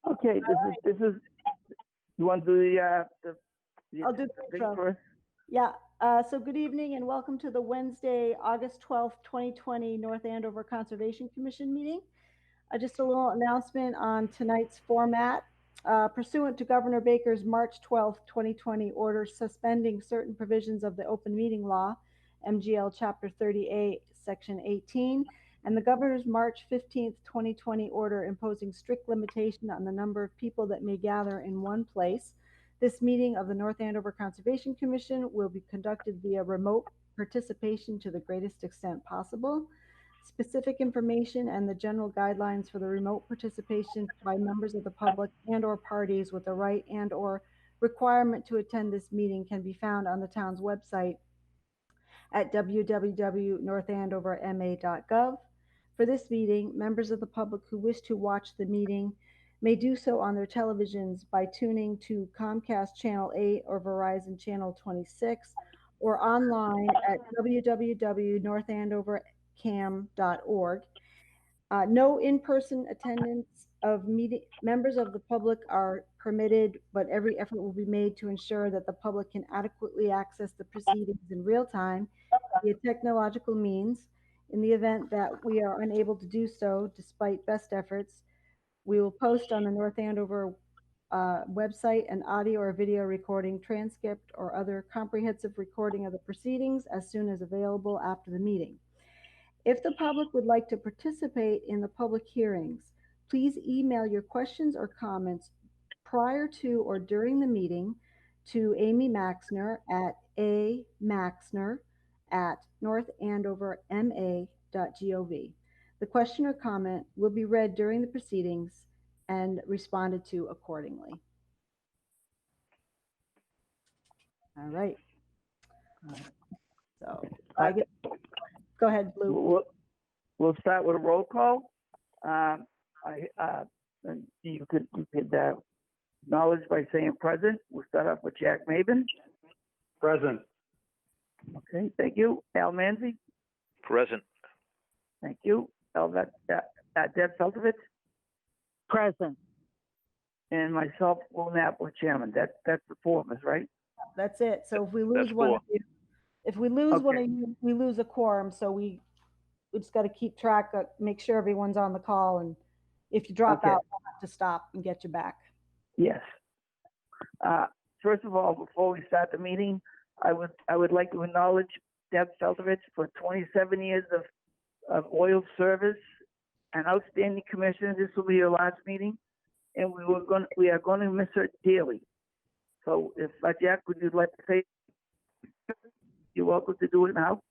Okay, this is. You want to do the I'll do the thing intro. first? Yeah. So good evening and welcome to the Wednesday, August 12th, 2020 North Andover Conservation Commission meeting. Just a little announcement on tonight's format. Pursuant to Governor Baker's March 12th, 2020 order suspending certain provisions of the open meeting law, MGL Chapter 38, Section 18, and the Governor's March 15th, 2020 order imposing strict limitation on the number of people that may gather in one place. This meeting of the North Andover Conservation Commission will be conducted via remote participation to the greatest extent possible. Specific information and the general guidelines for the remote participation by members of the public and or parties with the right and or requirement to attend this meeting can be found on the town's website at www.northandoverma.gov. For this meeting, members of the public who wish to watch the meeting may do so on their televisions by tuning to Comcast Channel 8 or Verizon Channel 26 or online at www.northandovercam.org. No in-person attendance of members of the public are permitted, but every effort will be made to ensure that the public can adequately access the proceedings in real time via technological means. In the event that we are unable to do so, despite best efforts, we will post on the North Andover website an audio or video recording, transcript, or other comprehensive recording of the proceedings as soon as available after the meeting. If the public would like to participate in the public hearings, please email your questions or comments prior to or during the meeting to Amy Maxner at amaxner@northandoverma.gov. The question or comment will be read during the proceedings and responded to accordingly. All right. So go ahead, Blue. We'll start with a roll call. You could acknowledge by saying present. We'll start off with Jack Maben. Present. Okay, thank you. Al Manzi. Present. Thank you. Deb Feltovich. Present. And myself, Will Knapp, chairman. That's the four of us, right? That's it. So if we lose one of you, one of you, we lose a quorum. So we just got to keep track of, make sure everyone's on the call, and if you drop out, we'll have to stop and get you back. Yes. First of all, before we start the meeting, I would like to acknowledge Deb Feltovich for 27 years of loyal service, an outstanding commissioner. This will be your last meeting, and we are going to miss her dearly. So, if Jack, would you like to say? You're welcome to do it now.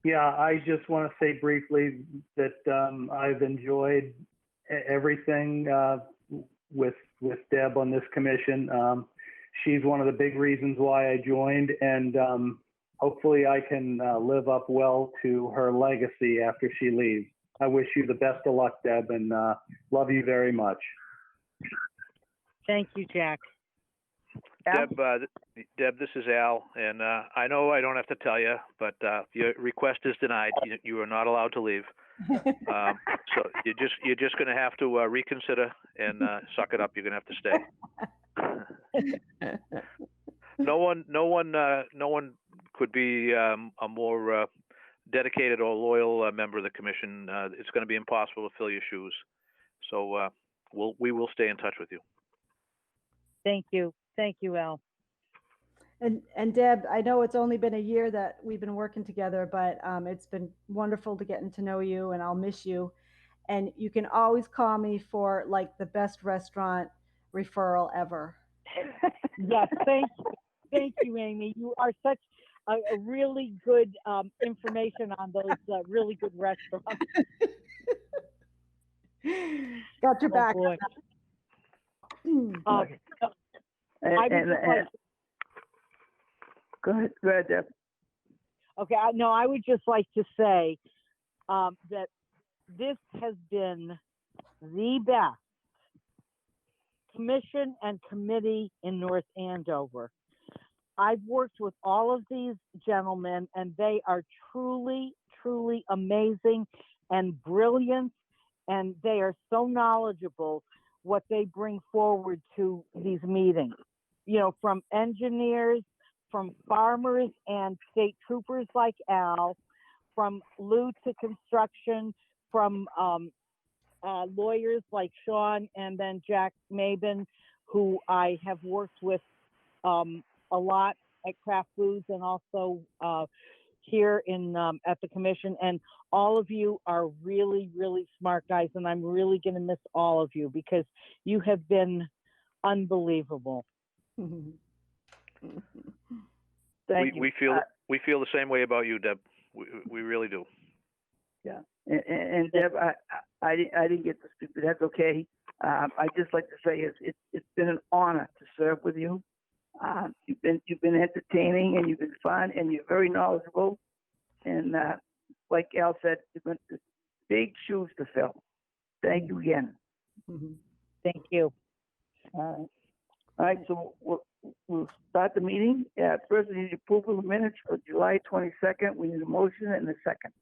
Yeah, I just want to say briefly that I've enjoyed everything with Deb on this commission. She's one of the big reasons why I joined, and hopefully I can live up well to her legacy after she leaves. I wish you the best of luck, Deb, and love you very much. Thank you, Jack. Deb, this is Al, and I know I don't have to tell you, but your request is denied. You are not allowed to leave. So you're just going to have to reconsider and suck it up. You're going to have to stay. No one could be a more dedicated or loyal member of the commission. It's going to be impossible to fill your shoes. So we will stay in touch with you. Thank you. Thank you, Al. And Deb, I know it's only been a year that we've been working together, but it's been wonderful to getting to know you, and I'll miss you. And you can always call me for like the best restaurant referral ever. Yes, thank you, Amy. You are such a really good information on those really good restaurants. Got your back. Boy. Go ahead, Deb. Okay, I would just like to say that this has been the best commission and committee in North Andover. I've worked with all of these gentlemen, and they are truly, truly amazing and brilliant, and they are so knowledgeable what they bring forward to these meetings. You know, from engineers, from farmers and state troopers like Al, from Lou to construction, from lawyers like Sean, and then Jack Mabin, who I have worked with a lot at Kraft Foods and also here in at the commission. And all of you are really, really smart guys, and I'm really going to miss all of you because you have been unbelievable. Thank you. We feel the same way about you, Deb. We really do. Yeah, and Deb, I didn't get to speak, but that's okay. I just like to say it's been an honor to serve with you. You've been entertaining and you've been fun and you're very knowledgeable. And like Al said, you've been big shoes to fill. Thank you again. Thank you. All right, so we'll start the meeting. First, we need approval of minutes for July 22nd. We need a motion and a second.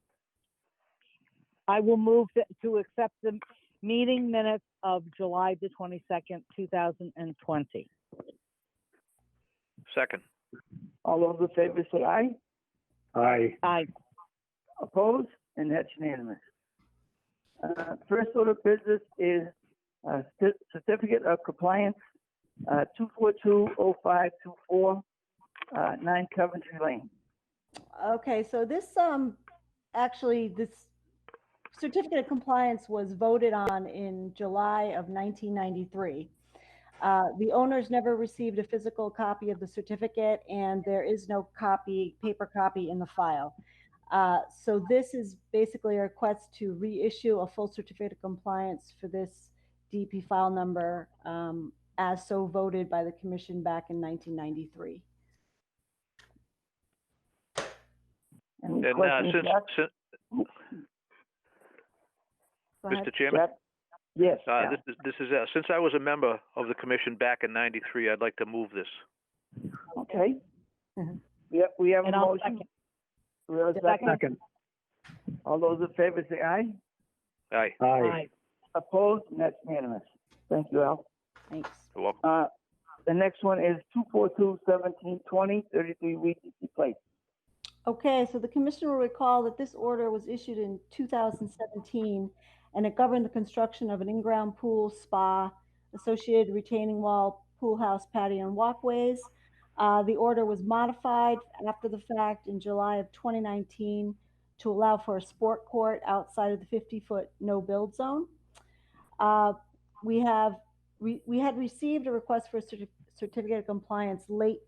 I will move to accept the meeting minutes of July the 22nd, 2020. Second. All those in favor say aye. Aye. Aye. Opposed? And that's unanimous. First order of business is certificate of compliance, 2420524, 9 Coventry Lane. Okay, so this actually this certificate of compliance was voted on in July of 1993. The owners never received a physical copy of the certificate, and there is no paper copy in the file. So this is basically a request to reissue a full certificate of compliance for this DP file number as so voted by the commission back in 1993. Any And questions, Jack? Go ahead. Mr. Chairman, Jack? Yes. Al. this is since I was a member of the commission back in '93, I'd like to move this. Okay. Mhm. We have a And I'll motion. second. We have a second. Second. All those in favor say aye. Aye. Aye. Opposed? And that's unanimous. Thank you, Al. Thanks. You're welcome. The next one is 2421720, 33 Regency Place. Okay, so the commission will recall that this order was issued in 2017, and it governed the construction of an in-ground pool, spa, associated retaining wall, pool house, patio, and walkways. The order was modified after the fact in July of 2019 to allow for a sport court outside of the 50-foot no-build zone. We had received a request for a certificate of compliance late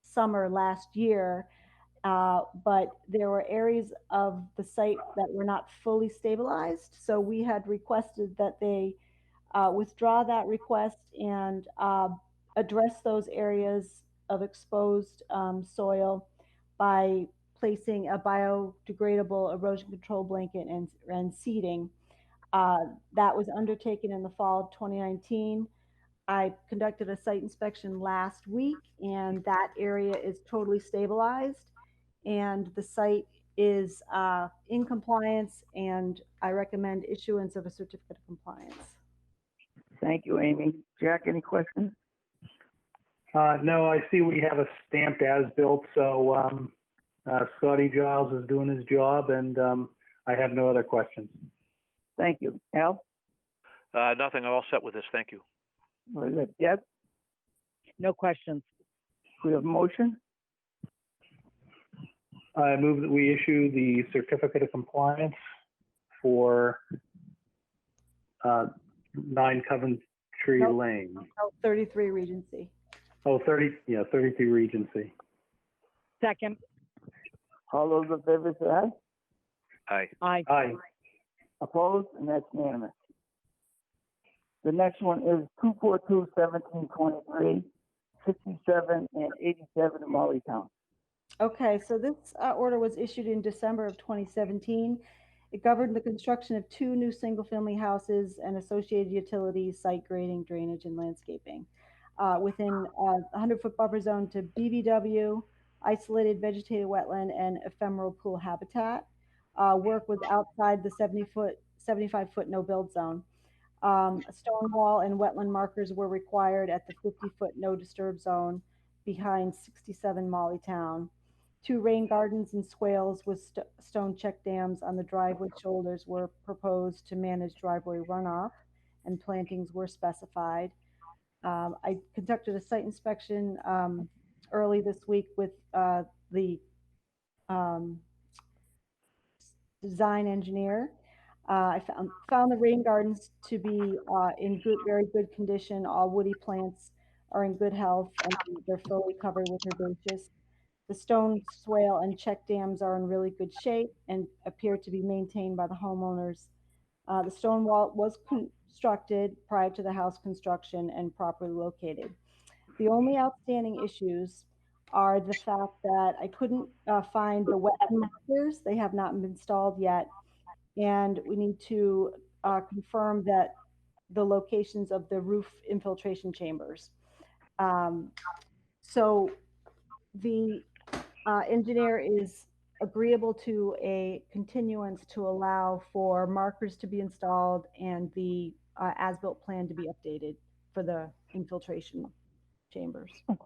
summer last year, but there were areas of the site that were not fully stabilized. So we had requested that they withdraw that request and address those areas of exposed soil by placing a biodegradable erosion control blanket and seeding. That was undertaken in the fall of 2019. I conducted a site inspection last week, and that area is totally stabilized, and the site is in compliance, and I recommend issuance of a certificate of compliance. Thank you, Amy. Jack, any questions? No, I see we have a stamped as-built, so Scotty Giles is doing his job, and I have no other questions. Thank you. Al? Nothing. I'm all set with this. Thank you. Very good. Deb? No questions. We have a motion? I move that we issue the certificate of compliance for 9 Coventry Nope. Lane. Oh, 33 Regency. Oh, 33 Regency. Second. All those in favor say aye. Aye. Aye. Aye. Opposed? And that's unanimous. The next one is 2421723, 67 and 87 in Mollytown. Okay, so this order was issued in December of 2017. It governed the construction of 2 new single-family houses and associated utilities, site grading, drainage, and landscaping within a 100-foot buffer zone to BVW, isolated vegetated wetland, and ephemeral pool habitat. Work was outside the 75-foot no-build zone. A stone wall and wetland markers were required at the 50-foot no disturb zone behind 67 Mollytown. 2 rain gardens and swales with stone check dams on the driveway shoulders were proposed to manage driveway runoff, and plantings were specified. I conducted a site inspection early this week with the design engineer. I found the rain gardens to be in very good condition. All woody plants are in good health and they're fully covered with herbaceous. The stone swale and check dams are in really good shape and appear to be maintained by the homeowners. The stone wall was constructed prior to the house construction and properly located. The only outstanding issues are the fact that I couldn't find the wetland markers. They have not been installed yet. And we need to confirm that the locations of the roof infiltration chambers. So the engineer is agreeable to a continuance to allow for markers to be installed and the as-built plan to be updated for the infiltration chambers. All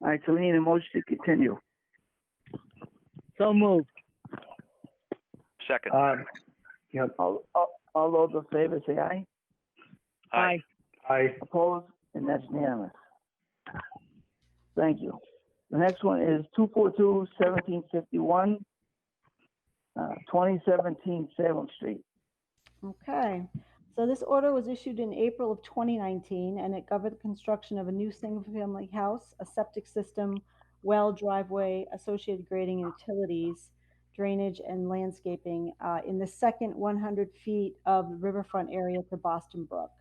right, so we need a motion to continue. So moved. Second. Yep. All those in favor say aye. Aye. Aye. Opposed? And that's unanimous. Thank you. The next one is 242-1751, 2017 Salem Street. Okay, so this order was issued in April of 2019, and it covered the construction of a new single-family house, a septic system, well, driveway, associated grading and utilities, drainage and landscaping in the second 100 feet of the riverfront area to Boston Brook.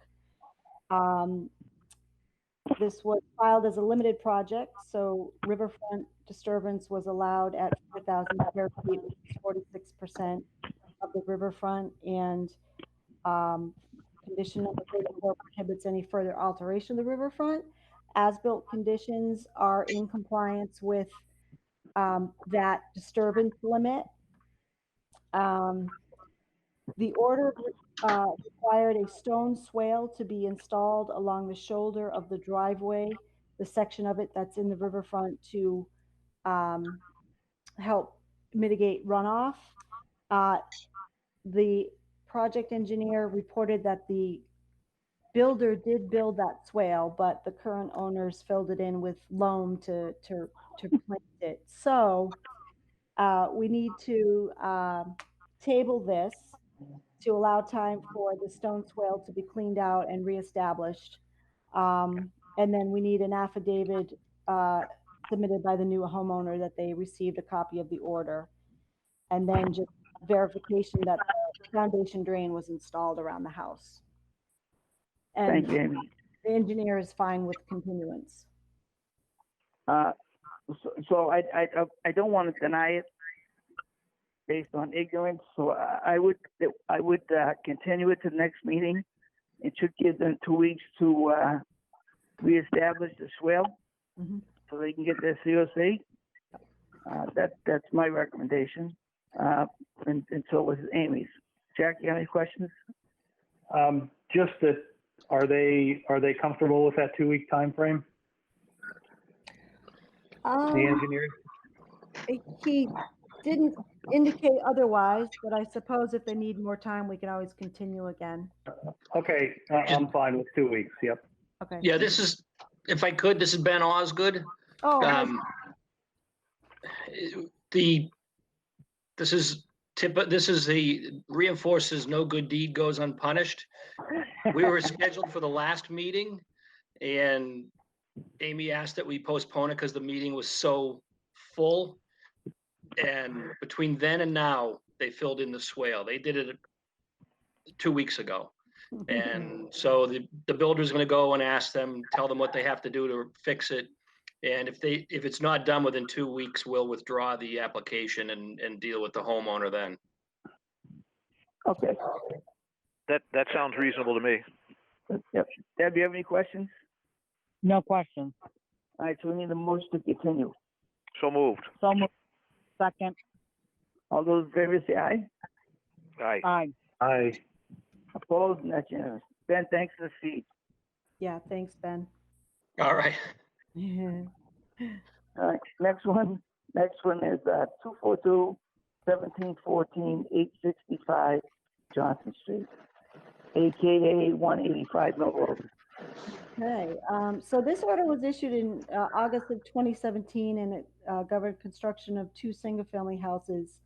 This was filed as a limited project, so riverfront disturbance was allowed at 4,000 square feet, which is 46% of the riverfront, and condition number 34 prohibits any further alteration of the riverfront. As-built conditions are in compliance with that disturbance limit. The order required a stone swale to be installed along the shoulder of the driveway, the section of it that's in the riverfront, to help mitigate runoff. The project engineer reported that the builder did build that swale, but the current owners filled it in with loam to plant it. So we need to table this to allow time for the stone swale to be cleaned out and reestablished. And then we need an affidavit submitted by the new homeowner that they received a copy of the order. And then just verification that the foundation drain was installed around the house. And Thank you, Amy. the engineer is fine with continuance. So I don't want to deny it based on ignorance. So I would continue it to the next meeting. It should give them 2 weeks to reestablish the swale so they can get their COC. That's my recommendation. And so was Amy's. Jack, you have any questions? Just that, are they comfortable with that 2-week time frame? The engineers? He didn't indicate otherwise, but I suppose if they need more time, we can always continue again. Okay, I'm fine with 2 weeks. Yep. Okay. Yeah, this is, if I could, this is Ben Osgood. Oh, This is the reinforces no good deed goes unpunished. We were scheduled for the last meeting, and Amy asked that we postpone it because the meeting was so full. And between then and now, they filled in the swale. They did it 2 weeks ago. And so the builder's going to go and ask them, tell them what they have to do to fix it. And if it's not done within 2 weeks, we'll withdraw the application and deal with the homeowner then. Okay. That sounds reasonable to me. Yep. Deb, do you have any questions? No questions. All right, so we need a motion to continue. So moved. So moved. Second. All those in favor say aye. Aye. Aye. Aye. Opposed? And that's unanimous. Ben, thanks for the seat. Yeah, thanks, Ben. All right. All right, next one is 242-1714-865 Johnson Street, AKA 185 Mill Road. Okay, so this order was issued in August of 2017, and it governed construction of 2 single-family houses.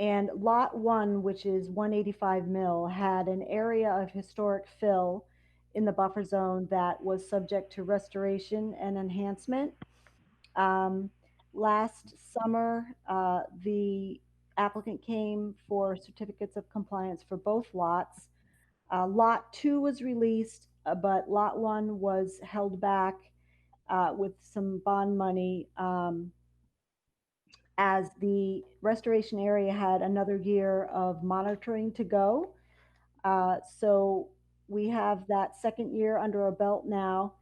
And Lot 1, which is 185 Mill, had an area of historic fill in the buffer zone that was subject to restoration and enhancement. Last summer, the applicant came for certificates of compliance for both lots. Lot 2 was released, but Lot 1 was held back with some bond money as the restoration area had another year of monitoring to go. So we have that second year under our belt now,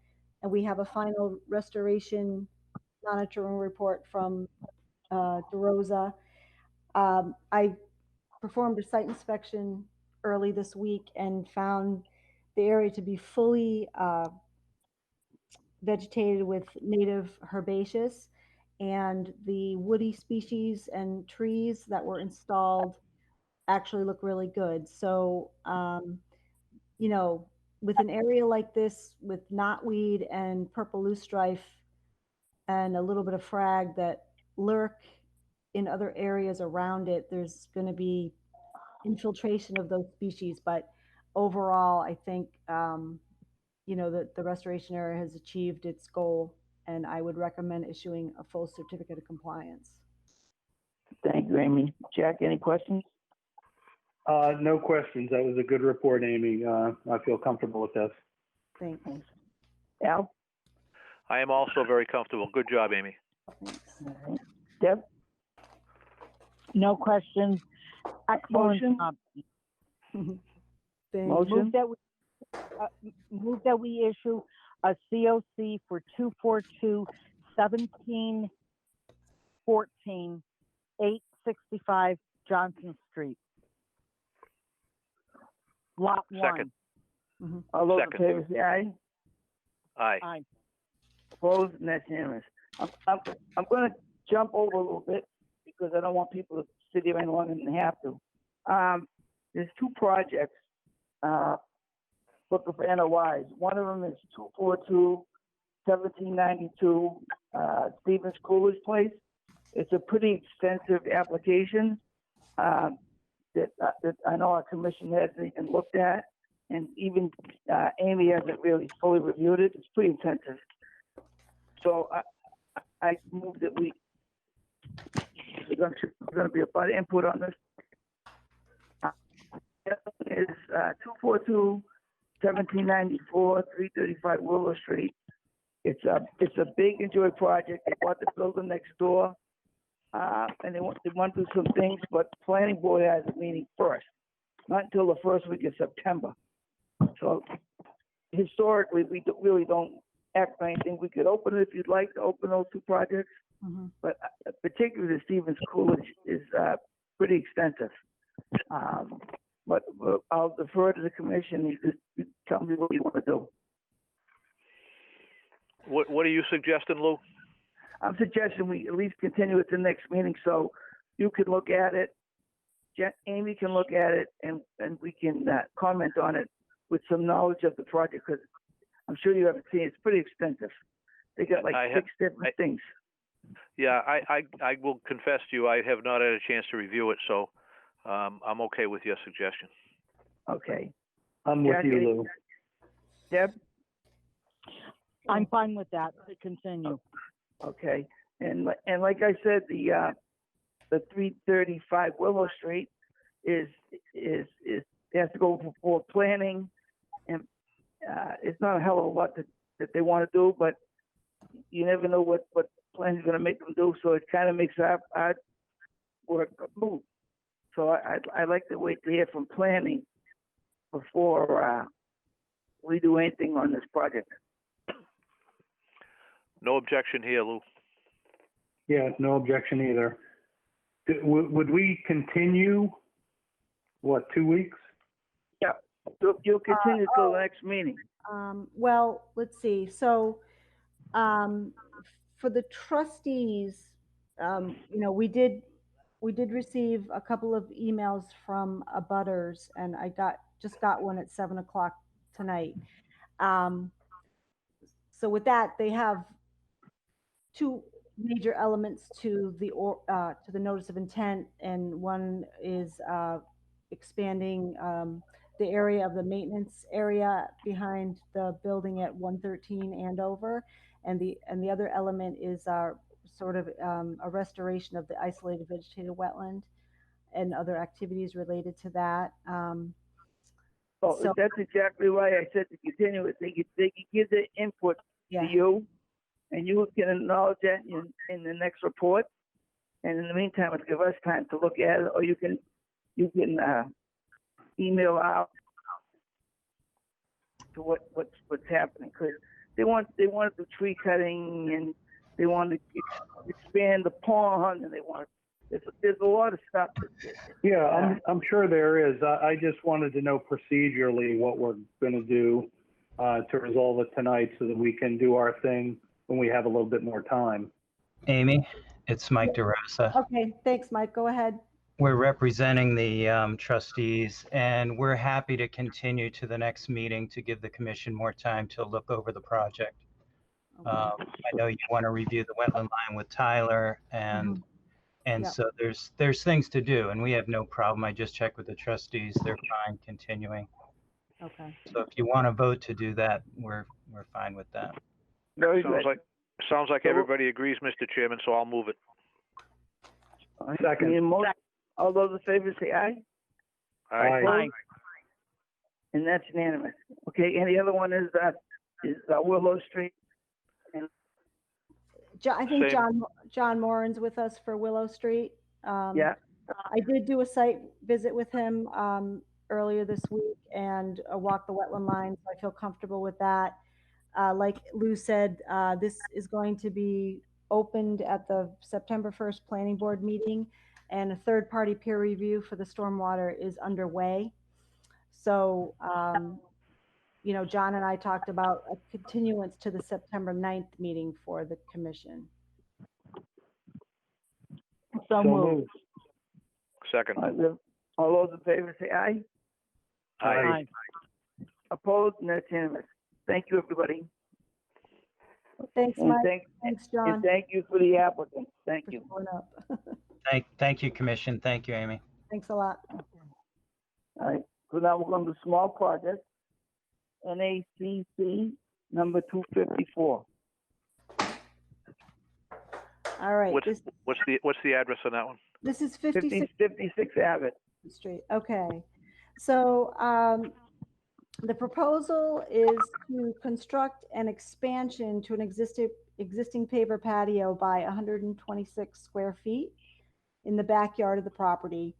and we have a final restoration monitoring report from DeRosa. I performed a site inspection early this week and found the area to be fully vegetated with native herbaceous, and the woody species and trees that were installed actually look really good. So, you know, with an area like this with knotweed and purple loosestrife and a little bit of frag that lurk in other areas around it, there's going to be infiltration of those species. But overall, I think, you know, the restoration area has achieved its goal, and I would recommend issuing a full certificate of compliance. Thank you, Amy. Jack, any questions? No questions. That was a good report, Amy. I feel comfortable with this. Thanks. Al? I am also very comfortable. Good job, Amy. Thanks. All right. Deb? No questions. Excellent Motion? job. Thanks. Motion? Move that we issue a COC for 242-1714-865 Johnson Street. Lot 1. Second. All those Second. in favor say aye. Aye. Aye. Opposed? And that's unanimous. I'm going to jump over a little bit because I don't want people to sit here any longer than they have to. There's 2 projects looking for NOIs. One of them is 242-1792 Stevens Coolidge Place. It's a pretty extensive application that I know our commission hasn't even looked at, and even Amy hasn't really fully reviewed it. It's pretty intensive. So I move that we're going to be about input on this. Is 242-1794-335 Willow Street. It's a big enjoy project. They bought the building next door, and they want to do some things, but planning board has a meeting first, not until the first week of September. So historically, we really don't act on anything. We could open it if you'd like to open those 2 projects, but particularly the Stevens Coolidge is pretty extensive. But I'll defer to the commission. You tell me what you want to do. What are you suggesting, Lou? I'm suggesting we at least continue it to the next meeting so you can look at it, Amy can look at it, and we can comment on it with some knowledge of the project, because I'm sure you haven't seen it. It's pretty extensive. They got like 6 different things. Yeah, I will confess to you, I have not had a chance to review it, so I'm okay with your suggestion. Okay. I'm with Jack, you, Lou. Deb? I'm fine with that. Continue. Okay. And like I said, the 335 Willow Street is has to go for planning, and it's not a hell of a lot that they want to do, but you never know what plan is going to make them do, so it kind of makes our work move. So I'd like to wait to hear from planning before we do anything on this project. No objection here, Lou. Yeah, no objection either. Would we continue, 2 weeks? Yeah, So you'll continue till the next meeting. Well, let's see. So, for the trustees, we did receive a couple of emails from abutters, and I just got one at 7 o'clock tonight. So with that, they have two major elements to the notice of intent, and one is expanding the area of the maintenance area behind the building at 113 Andover, and the other element is sort of a restoration of the isolated vegetated wetland and other activities related to that. Oh, So- that's exactly why I said to continue it. They could give their input Yeah. to you, and you can acknowledge that in the next report. And in the meantime, it'll give us time to look at it, or you can email out to what's happening, because they want to do tree cutting, and they want to expand the pond, and there's a lot of stuff. Yeah, I'm sure there is. I just wanted to know procedurally what we're going to do to resolve it tonight so that we can do our thing when we have a little bit more time. Amy, it's Mike DeRosa. Okay, thanks, Mike. Go ahead. We're representing the trustees, and we're happy to continue to the next meeting to give the commission more time to look over the project. I know you want to review the wetland line with Tyler, and Yeah. so there's things to do, and we have no problem. I just checked with the trustees; they're fine continuing. Okay. So if you want to vote to do that, we're fine with that. Very good. Sounds like everybody agrees, Mr. Chairman, so I'll move it. Second. Need a motion? All those in favor say aye. Aye. Opposed? And that's unanimous. Okay, and the other one is Willow Street. I think Same. John Moran's with us for Willow Street. Yeah. I did do a site visit with him earlier this week and walked the wetland line, so I feel comfortable with that. Like Lou said, this is going to be opened at the September 1st Planning Board meeting, and a third-party peer review for the stormwater is underway. So, John and I talked about a continuance to the September 9th meeting for the commission. So moved. Second. All those in favor say aye. Aye. Opposed? And that's unanimous. Thank you, everybody. Thanks, And Mike. Thanks, John. and thank you for the applicant. Thank for you. showing up. Thank you, Commission. Thank you, Amy. Thanks a lot. All right. So now we're going to small project, NACC number 254. All right. What's the address on that one? This is 56 56 Abbott. Street. Okay. So the proposal is to construct an expansion to an existing paver patio by 126 square feet in the backyard of the property.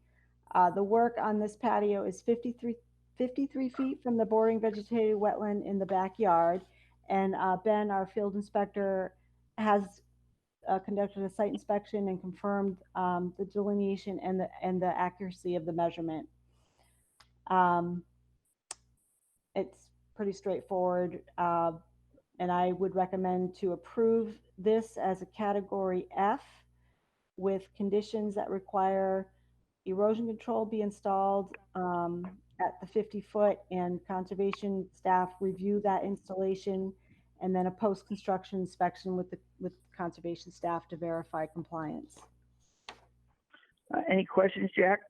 The work on this patio is 53 feet from the bordering vegetated wetland in the backyard. And Ben, our field inspector, has conducted a site inspection and confirmed the delineation and the accuracy of the measurement. It's pretty straightforward, and I would recommend to approve this as a category F with conditions that require erosion control be installed at the 50-foot, and conservation staff review that installation, and then a post-construction inspection with conservation staff to verify compliance. Any questions, Jack?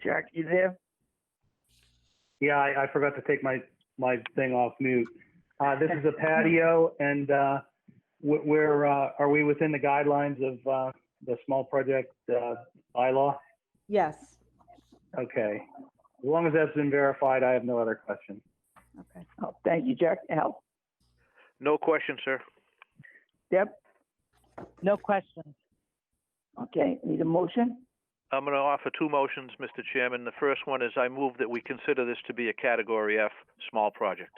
Jack, you there? Yeah, I forgot to take my thing off mute. This is a patio, and where are we within the guidelines of the small project bylaw? Yes. Okay. As long as that's been verified, I have no other questions. Okay. Oh, thank you, Jack. Al? No question, sir. Deb? No questions. Okay, need a motion? I'm going to offer two motions, Mr. Chairman. The first one is I move that we consider this to be a Category F small project.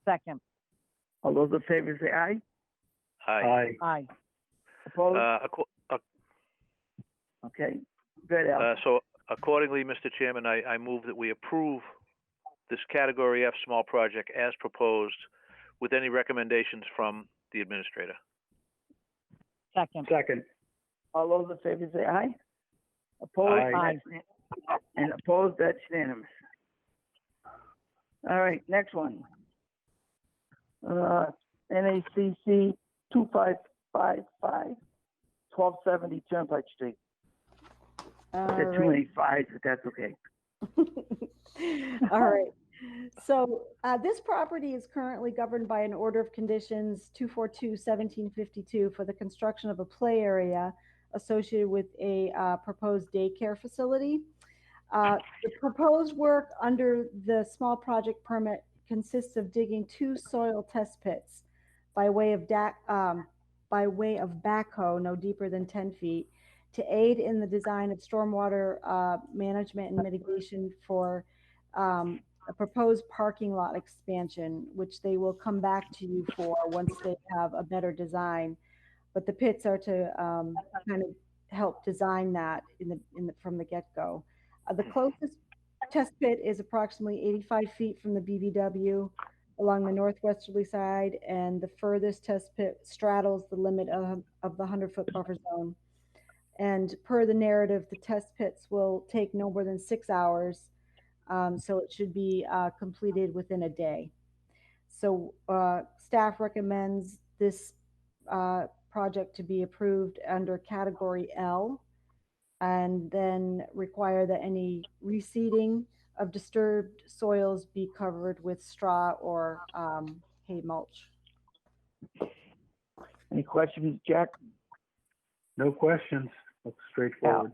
Second. All those in favor say aye. Aye. Aye. Opposed? Okay, good, Al. So accordingly, Mr. Chairman, I move that we approve this Category F small project as proposed with any recommendations from the administrator. Second. All those in favor say aye. Opposed? Aye. And opposed, that's unanimous. All right, next one. NACC 2555, 1270 Turnpike Street. All There are too right. many fives, but that's okay. All right. So this property is currently governed by an order of conditions 242-1752 for the construction of a play area associated with a proposed daycare facility. The proposed work under the small project permit consists of digging 2 soil test pits by way of backhoe no deeper than 10 feet to aid in the design of stormwater management and mitigation for a proposed parking lot expansion, which they will come back to you for once they have a better design. But the pits are to kind of help design that from the get-go. The closest test pit is approximately 85 feet from the BVW along the northwesterly side, and the furthest test pit straddles the limit of the 100-foot buffer zone. And per the narrative, the test pits will take no more than 6 hours, so it should be completed within a day. So staff recommends this project to be approved under Category L, and then require that any reseeding of disturbed soils be covered with straw or hay mulch. Any questions, Jack? No questions. Looks straightforward.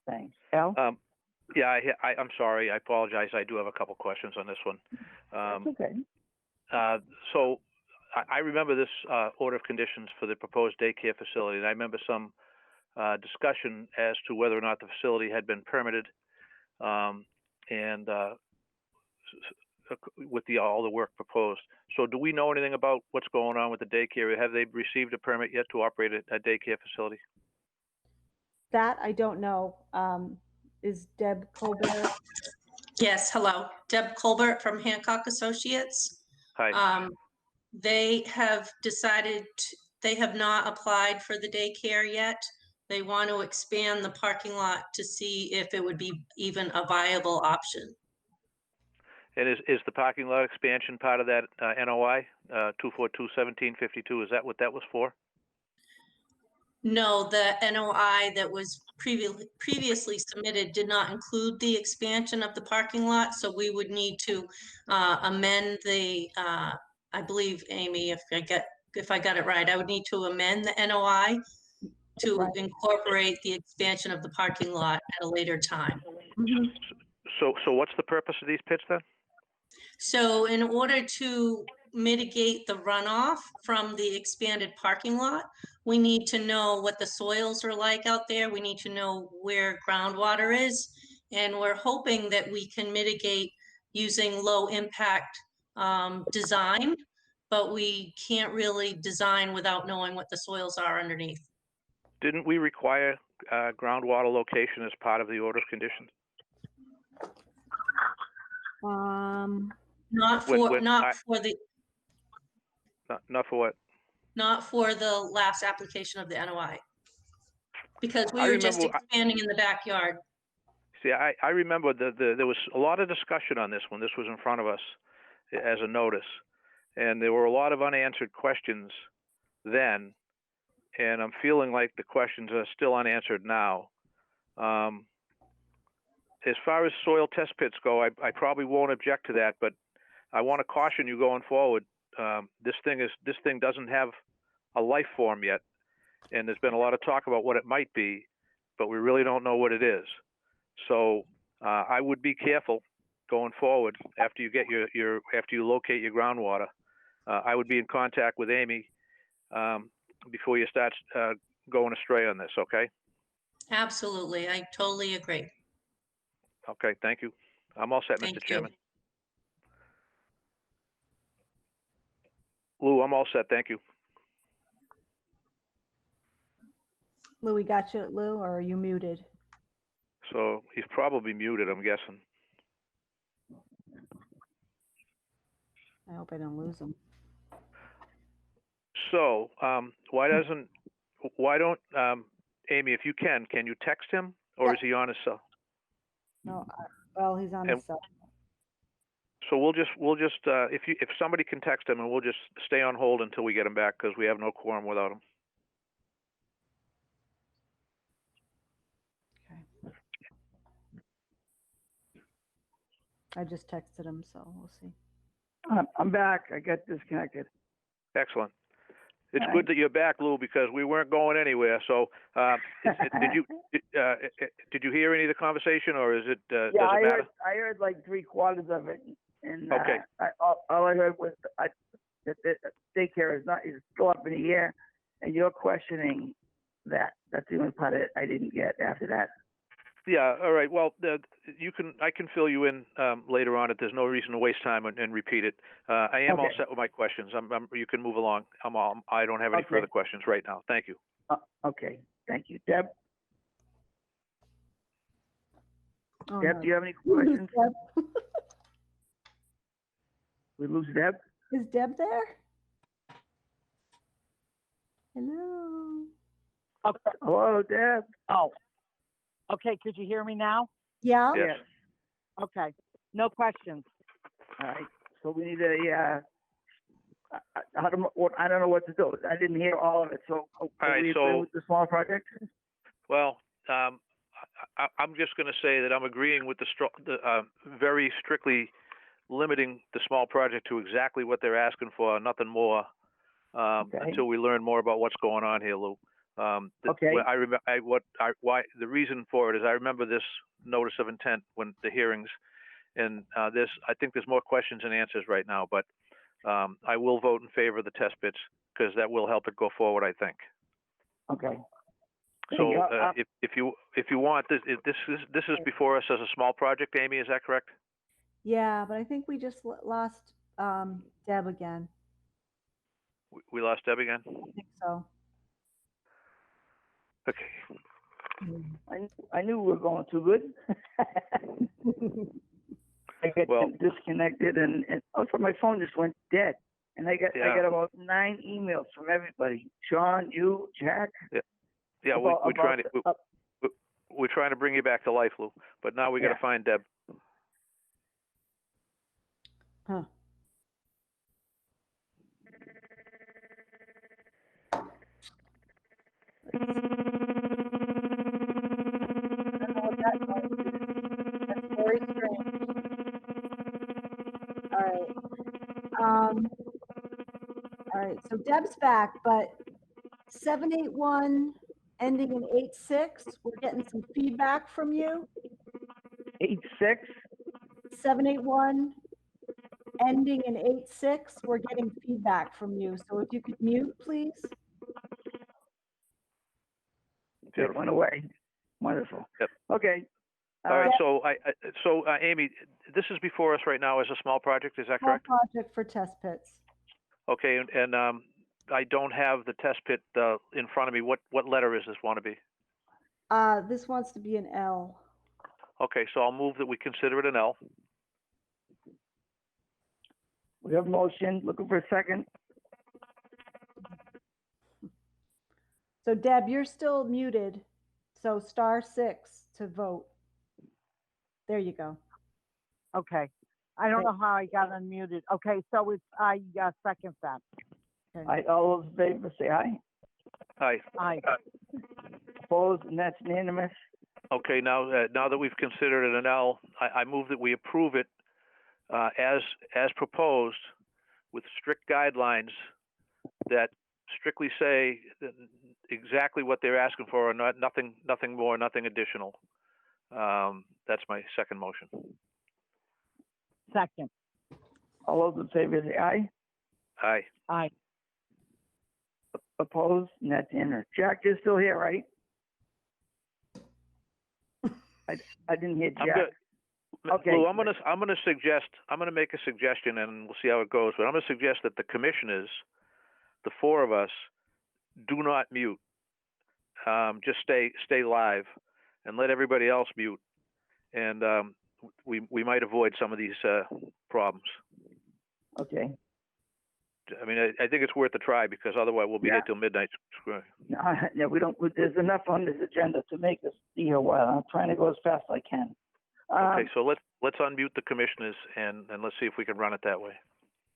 Thanks. Al? Yeah, I'm sorry. I apologize. I do have a couple questions on this one. That's okay. So I remember this order of conditions for the proposed daycare facility, and I remember some discussion as to whether or not the facility had been permitted, and with all the work proposed. So do we know anything about what's going on with the daycare? Have they received a permit yet to operate a daycare facility? That I don't know. Is Deb Colbert? Yes, hello. Deb Colbert from Hancock Associates. Hi. They have decided, they have not applied for the daycare yet. They want to expand the parking lot to see if it would be even a viable option. And is the parking lot expansion part of that NOI, 242-1752? Is that what that was for? No, the NOI that was previously submitted did not include the expansion of the parking lot, so we would need to amend the, I believe, Amy, if I got it right, I would need to amend the NOI to Right. incorporate the expansion of the parking lot at a later time. Mhm. So what's the purpose of these pits then? So in order to mitigate the runoff from the expanded parking lot, we need to know what the soils are like out there. We need to know where groundwater is. And we're hoping that we can mitigate using low impact design, but we can't really design without knowing what the soils are underneath. Didn't we require groundwater location as part of the order of conditions? Not for, not for the last application of the NOI. Because we were just expanding in the backyard. See, I remember there was a lot of discussion on this when this was in front of us as a notice. And there were a lot of unanswered questions then. And I'm feeling like the questions are still unanswered now. As far as soil test pits go, I probably won't object to that, but I want to caution you going forward. This thing doesn't have a life form yet, and there's been a lot of talk about what it might be, but we really don't know what it is. So I would be careful going forward after you get after you locate your groundwater. I would be in contact with Amy before you start going astray on this. Okay? Absolutely, I totally agree. Okay, thank you. I'm all set, Mr. Chairman. Lou, I'm all set. Thank you. Lou, we got you, Lou, or are you muted? So he's probably muted, I'm guessing. I hope I don't lose him. So, why don't, Amy, if you can you text him, or Yeah. is he on his cell? No, well, he's on And- his cell. So we'll just, if somebody can text him, and we'll just stay on hold until we get him back, because we have no quorum without him. Okay. I just texted him, so we'll see. I'm back. I got disconnected. Excellent. It's All good right. that you're back, Lou, because we weren't going anywhere. So, did you hear any of the conversation, or is it, does Yeah, it matter? I heard like 3/4 of it, and Okay. all I heard was that the daycare is still up in the air, and you're questioning that. That's the only part I didn't get after that. Yeah. All right. Well, I can fill you in later on. If there's no reason to waste time and repeat it. I am all Okay. set with my questions. You can move along. I don't have any Okay. further questions right now. Thank you. Okay, thank you, Deb. Oh, Deb, no. do you have any questions? Deb. We lose Deb. Is Deb there? Hello. Okay. Hello, Deb. Oh. Okay, could you hear me now? Yeah? Yes. Okay. No questions. All right. So we need I don't know what to do. I didn't hear all of it. So right, we so- agree with the small project? Well, I'm just going to say that I'm agreeing with the very strictly limiting the small project to exactly what they're asking for, nothing more, Okay. until we learn more about what's going on here, Lou. Okay. I remember why the reason for it is I remember this notice of intent when the hearings, and I think there's more questions than answers right now, but I will vote in favor of the test pits because that will help it go forward, I think. Okay. So Yeah, if you want, this is before us as a small project, Amy, is that correct? Yeah, but I think we just lost Deb again. We lost Deb again? I think so. Okay. I knew we were going too good. I got disconnected, and also my phone just went dead. And I got about 9 emails from everybody. Sean, you, Jack. Yeah, we're trying to bring you back to life, Lou. But now we got to find Deb. Huh. That's very strange. All right, so Deb's back, but 781 ending in 86, we're getting some feedback from you. 86. 781 ending in 86, we're getting feedback from you. So if you could mute, please. It went away. Wonderful. Yep. Okay. All right. So Amy, this is before us right now as a small project. Is that Small correct? project for test pits. Okay. And I don't have the test pit in front of me. What letter is this want to be? This wants to be an L. Okay. So I'll move that we consider it an L. We have a motion. Looking for a second. So Deb, you're still muted. So *6 to vote. There you go. Okay. I don't know how I got unmuted. Okay, so I second that. Okay. All those in favor say aye. Aye. Aye. Opposed, and that's unanimous. Okay. Now that we've considered it an L, I move that we approve it as proposed, with strict guidelines that strictly say exactly what they're asking for, and nothing more, nothing additional. That's my second motion. Second. All those in favor say aye. Aye. Aye. Opposed, and that's unanimous. Jack, you're still here, right? I didn't hear Jack. I'm good. Okay. Lou, I'm gonna make a suggestion, and we'll see how it goes. But I'm gonna suggest that the commissioners, the 4 of us, do not mute. just stay live and let everybody else mute. And we might avoid some of these problems. Okay. I mean, I think it's worth a try because otherwise we'll be here till midnight. No, we don't. There's enough on this agenda to make us be here a while. I'm trying to go as fast as I can. Okay, so let's unmute the commissioners and let's see if we can run it that way.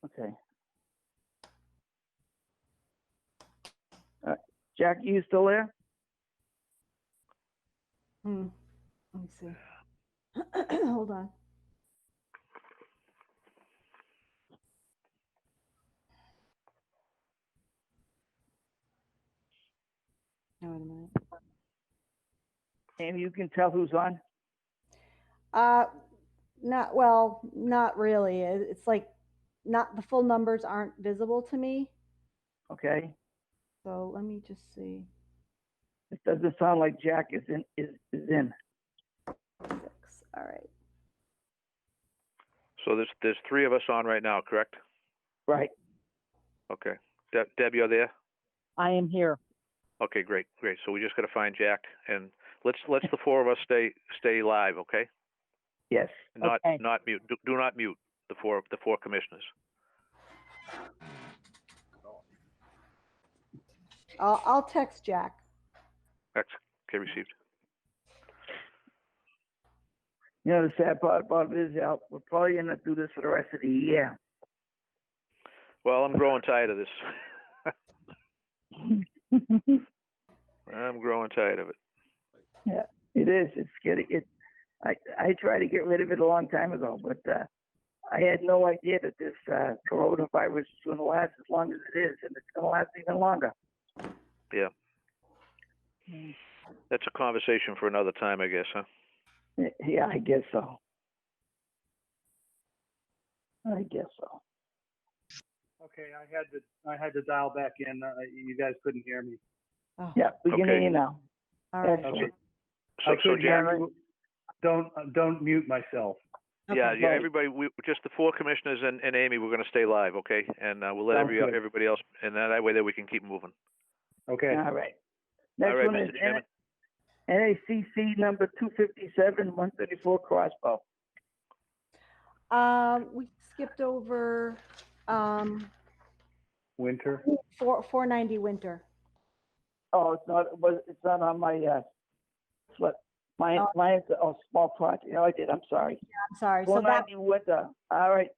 Okay. Jack, you still there? Let me see. Hold on. No, wait a minute. Amy, you can tell who's on? Not really. It's like not the full numbers aren't visible to me. Okay. So let me just see. It doesn't sound like Jack is in. 6. All right. So there's 3 of us on right now, correct? Right. Okay. Deb, you're there? I am here. Okay, great. So we just got to find Jack, and let's the 4 of us stay live, okay? Yes. Not Okay. not mute. Do not mute the four commissioners. I'll text Jack. Okay, received. You know, the sad part about it is, we're probably going to do this for the rest of the year. Well, I'm growing tired of this. I'm growing tired of it. Yeah, it is. It's getting it. I tried to get rid of it a long time ago, but I had no idea that this coronavirus is going to last as long as it is, and it's going to last even longer. Yeah. That's a conversation for another time, I guess, huh? Yeah, I guess so. Okay, I had to dial back in. You guys couldn't hear me. Oh, Yeah, we can Okay. hear you now. all right. Excellent. Okay. So I could Jack, hear you. Don't mute myself. yeah, Okay. everybody, just the 4 commissioners and Amy, we're going to stay live, okay? And we'll let Sounds good. everybody else, and that way that we can keep moving. Okay. All right. Next All right, one Mr. is Chairman. NACC number 257, 134 Crossbow. We skipped over Winter. 490 Winter. Oh, it's not on my slip. Mine's a small project. No, I did. I'm sorry. I'm sorry. So 490 Winter. All right.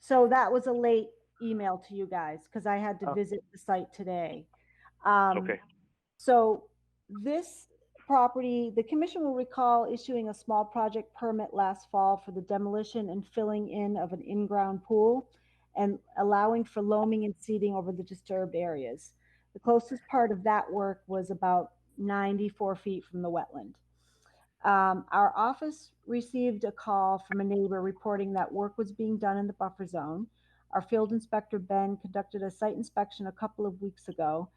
so that was a late email to you guys because I had to Oh. visit the site today. Okay. So this property, the commission will recall issuing a small project permit last fall for the demolition and filling in of an in-ground pool and allowing for loaming and seeding over the disturbed areas. The closest part of that work was about 94 feet from the wetland. Our office received a call from a neighbor reporting that work was being done in the buffer zone. Our field inspector, Ben, conducted a site inspection a couple of weeks ago.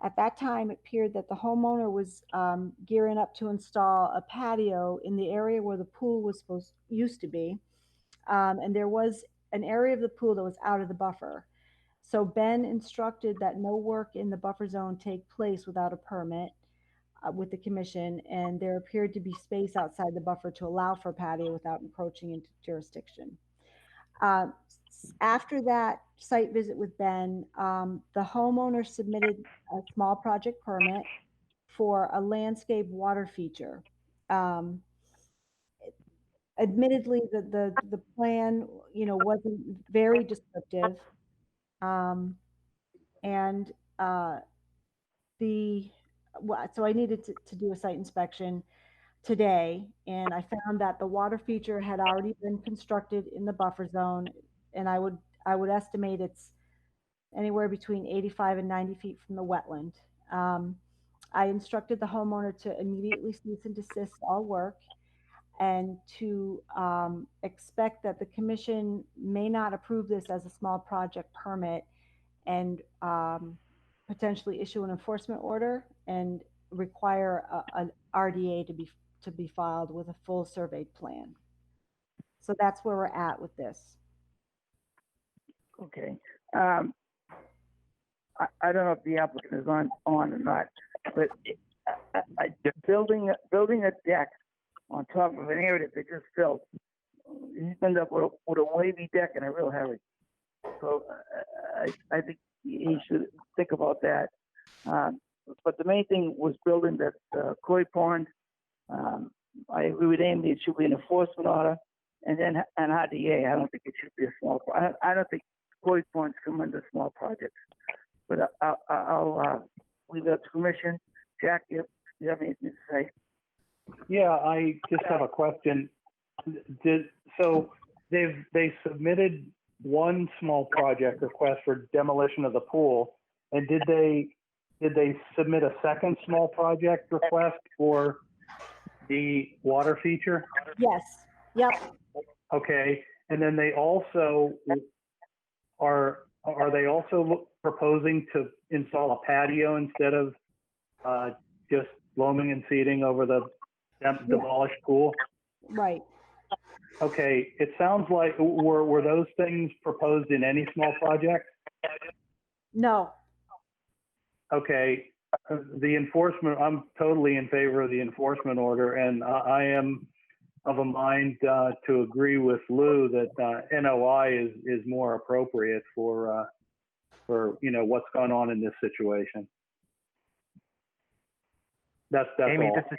At that time, it appeared that the homeowner was gearing up to install a patio in the area where the pool used to be. And there was an area of the pool that was out of the buffer. So Ben instructed that no work in the buffer zone take place without a permit with the commission, and there appeared to be space outside the buffer to allow for a patio without encroaching into jurisdiction. After that site visit with Ben, the homeowner submitted a small project permit for a landscape water feature. Admittedly, the plan, wasn't very descriptive. So I needed to do a site inspection today, and I found that the water feature had already been constructed in the buffer zone, and I would estimate it's anywhere between 85 and 90 feet from the wetland. I instructed the homeowner to immediately cease and desist all work and to expect that the commission may not approve this as a small project permit and potentially issue an enforcement order and require an RDA to be filed with a full surveyed plan. So that's where we're at with this. Okay. I don't know if the applicant is on or not, but building a deck on top of an area that they just filled, you end up with a wavy deck in a real hurry. So I think he should think about that. But the main thing was building that koi pond. I agree with Amy, it should be an enforcement order, and then an RDA. I don't think it should be a small. I don't think koi ponds come under small projects. But I'll leave it up to commission. Jack, you have anything to say? Yeah, I just have a question. So they submitted one small project request for demolition of the pool, and did they submit a second small project request for the water feature? Yes, yep. Okay, and then they also are they also proposing to install a patio instead of just loaming and seeding over the demolished pool? Right. Okay, it sounds like, were those things proposed in any small project? No. Okay, the enforcement, I'm totally in favor of the enforcement order, and I am of a mind to agree with Lou that NOI is more appropriate for what's going on in this situation. That's Amy, all. this is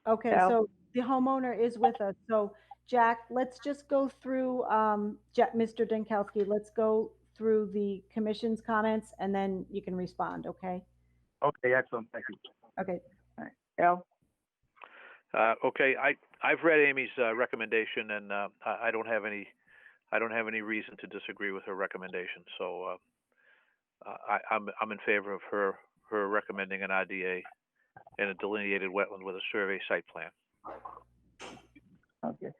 Okay, Al? so the homeowner is with us. So Jack, let's just go through, Mr. Dinkowski, let's go through the commission's comments and then you can respond, okay? okay. Excellent. Thank you. Okay, Al? Okay, I've read Amy's recommendation, and I don't have any reason to disagree with her recommendation. So I'm in favor of her recommending an RDA and a delineated wetland with a survey site plan. Okay.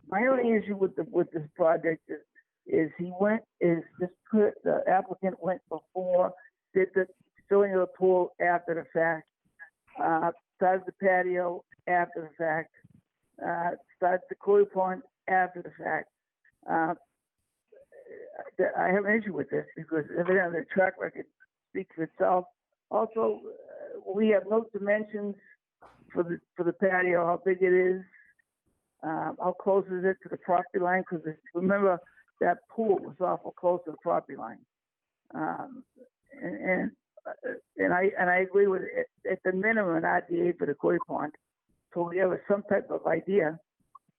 My only issue with this project is the applicant went before, did the filling of the pool after the fact, started the patio after the fact, started the koi pond after the fact. I have an issue with this because evidently the track record speaks for itself. Also, we have no dimensions for the patio, how big it is, how close is it to the property line? Because remember, that pool was awful close to the property line. And I agree with it. At the minimum, an RDA for the koi pond, so we have some type of idea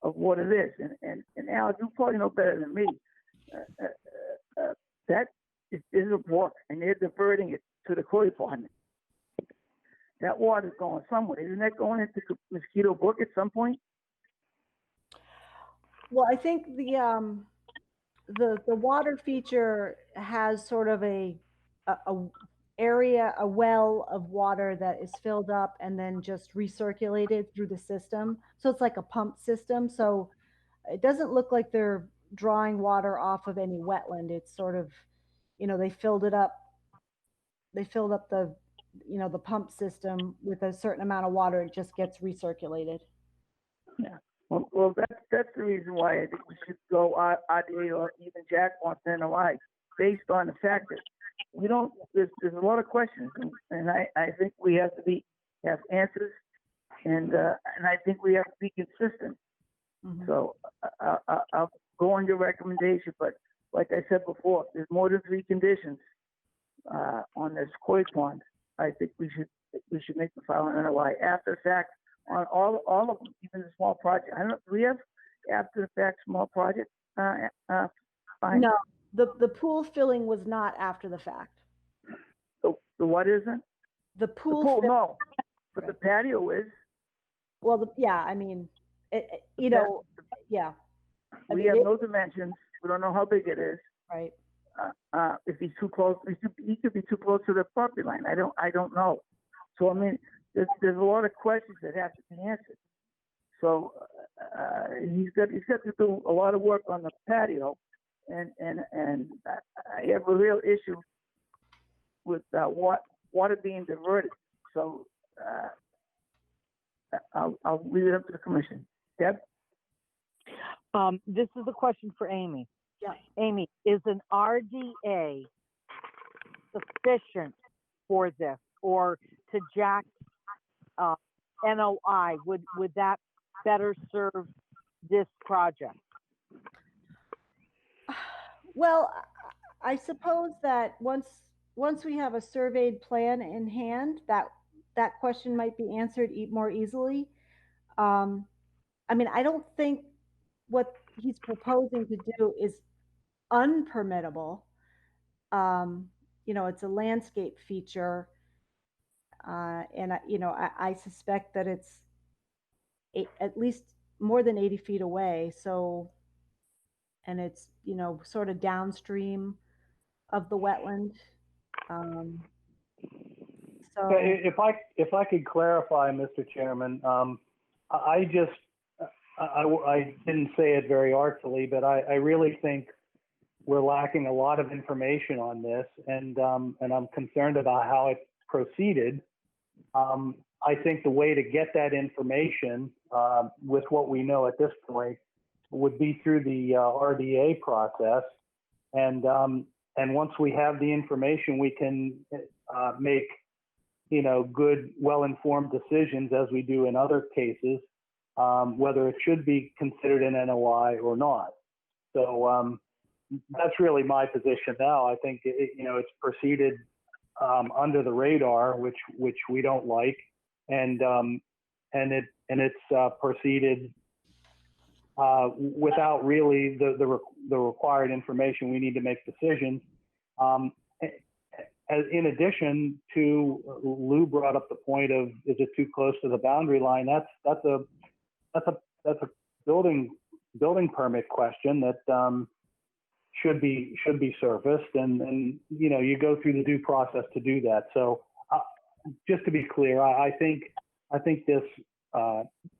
of what it is. And Al, you probably know better than me. That is a brook, and they're diverting it to the koi pond. That water's going somewhere. Isn't that going into Mosquito Brook at some point? well, I think the water feature has sort of a well of water that is filled up and then just recirculated through the system. So it's like a pump system. So it doesn't look like they're drawing water off of any wetland. It's sort of, they filled up the, the pump system with a certain amount of water. It just gets recirculated. Yeah. Well, that's the reason why I think we should go RDA or even Jack wants NOI, based on the fact that we don't. There's a lot of questions, and I think we have to have answers, and I think we have to be consistent. Mm-hmm. So I'll go on your recommendation, but like I said before, there's more than 3 conditions on this koi pond. I think we should make the following NOI after the fact on all of them, even the small project. I don't know. Do we have after the fact small project? Fine. No, the pool filling was not after the fact. The what isn't? The pool. The pool, fill- no. But the patio is. Well, yeah. I mean, yeah. I We mean, have no dimensions. We don't know how big it is. right. If he's too close, he could be too close to the property line. I don't know. So I mean, there's a lot of questions that have to be answered. So he's got to do a lot of work on the patio, and I have a real issue with water being diverted. So I'll leave it up to the commission. Deb? This is a question for Amy. Yeah. Amy, is an RDA sufficient for this, or to Jack's NOI? Would that better serve this project? Well, I suppose that once we have a surveyed plan in hand, that question might be answered more easily. I mean, I don't think what he's proposing to do is unpermittable. It's a landscape feature. And I suspect that it's at least more than 80 feet away. So, and it's, sort of downstream of the wetland. So If I could clarify, Mr. Chairman, I didn't say it very artfully, but I really think we're lacking a lot of information on this, and I'm concerned about how it proceeded. I think the way to get that information with what we know at this point would be through the RDA process, and once we have the information, we can make good, well-informed decisions as we do in other cases, whether it should be considered an NOI or not. So that's really my position now. I think it's proceeded under the radar, which we don't like, and it's proceeded without really the required information we need to make decisions. In addition to, Lou brought up the point of, is it too close to the boundary line? That's a building permit question that should be surfaced, and you go through the due process to do that. So just to be clear, I think this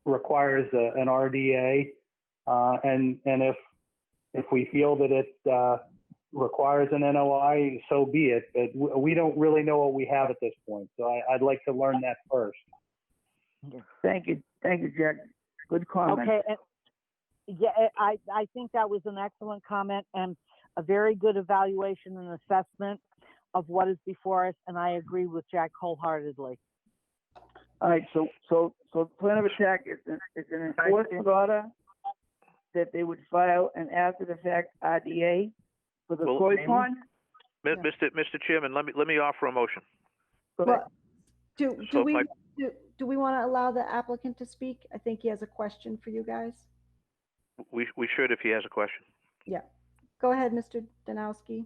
requires an RDA, and if we feel that it requires an NOI, so be it. But we don't really know what we have at this point, so I'd like to learn that first. Thank you, Jack. Good comment. Okay. Yeah, I think that was an excellent comment and a very good evaluation and assessment of what is before us, and I agree with Jack wholeheartedly. All right, so plan of attack is an enforcement order that they would file an after the fact RDA for the koi pond. Mr. Chairman, let me offer a motion. Well, do we want to allow the applicant to speak? I think he has a question for you guys. We should, if he has a question. Yeah. Go ahead, Mr. Danowski.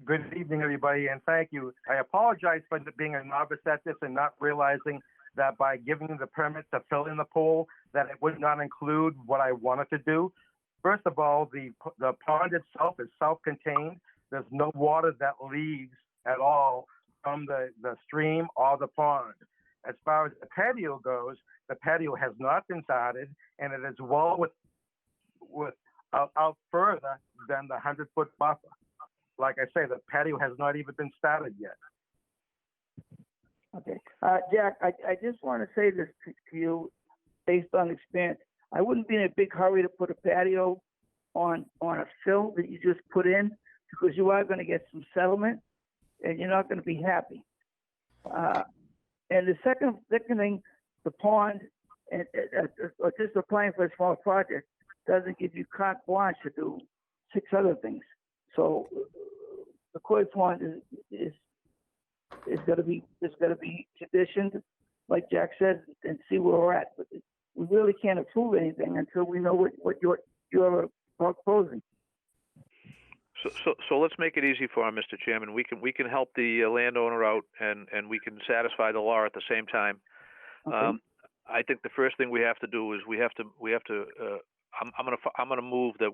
Good evening, everybody, and thank you. I apologize for being a novice at this and not realizing that by giving the permit to fill in the pool, that it would not include what I wanted to do. First of all, the pond itself is self-contained. There's no water that leaves at all from the stream or the pond. As far as the patio goes, the patio has not been started, and it is well out further than the 100-foot buffer. Like I say, the patio has not even been started yet. Okay, Jack, I just want to say this to you, based on experience. I wouldn't be in a big hurry to put a patio on a fill that you just put in, because you are going to get some settlement, and you're not going to be happy. And the second thing, the pond, and just applying for a small project doesn't give you carte blanche to do 6 other things. So the koi pond is going to be conditioned, like Jack said, and see where we're at. But we really can't approve anything until we know what you're proposing. So let's make it easy for him, Mr. Chairman. We can help the landowner out, and we can satisfy the law at the same time. Okay. I think the first thing we have to do is we have to. I'm gonna move that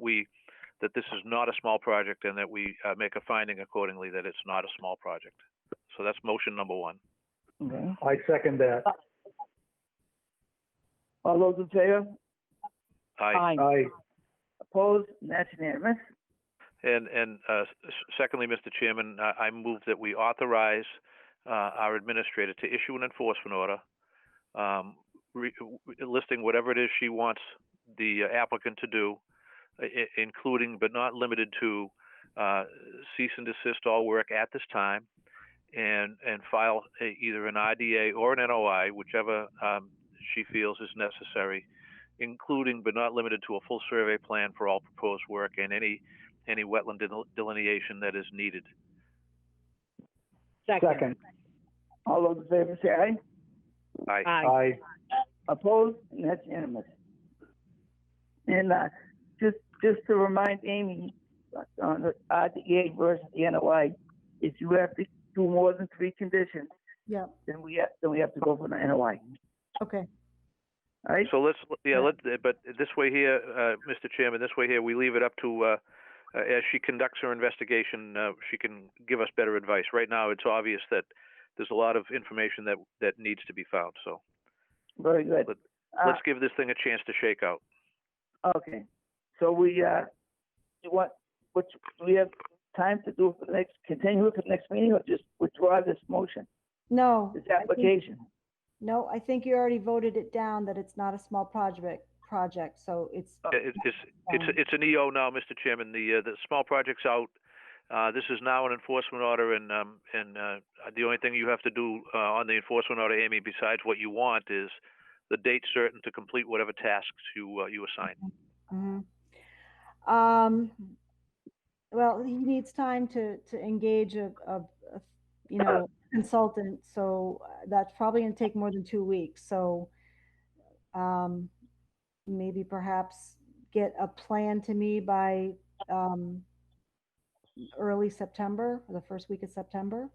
this is not a small project, and that we make a finding accordingly that it's not a small project. So that's motion number 1. Okay. I second that. All those in favor? Aye. Aye. Opposed? That's unanimous. And secondly, Mr. Chairman, I move that we authorize our administrator to issue an enforcement order listing whatever it is she wants the applicant to do, including but not limited to cease and desist all work at this time and file either an RDA or an NOI, whichever she feels is necessary, including but not limited to a full survey plan for all proposed work and any wetland delineation that is needed. Second. All those in favor say aye. Aye. Aye. Opposed? And that's unanimous. And just to remind Amy, on the RDA versus the NOI, if you have to do more than 3 conditions, Yep. then we have to go for the NOI. Okay. All right? So but this way here, Mr. Chairman, this way here, we leave it up to, as she conducts her investigation, she can give us better advice. Right now, it's obvious that there's a lot of information that needs to be found, so Very good. let's give this thing a chance to shake out. Okay. So we, do we have time to do for the continue for the next meeting, or just withdraw this motion, No. this application? No, I think you already voted it down that it's not a small project, so it's. It's an EO now, Mr. Chairman. The small project's out. This is now an enforcement order, and the only thing you have to do on the enforcement order, Amy, besides what you want, is the date certain to complete whatever tasks you assign. Mm-hmm. Well, he needs time to engage a consultant, so that's probably going to take more than 2 weeks. So maybe perhaps get a plan to me by early September, the first week of September.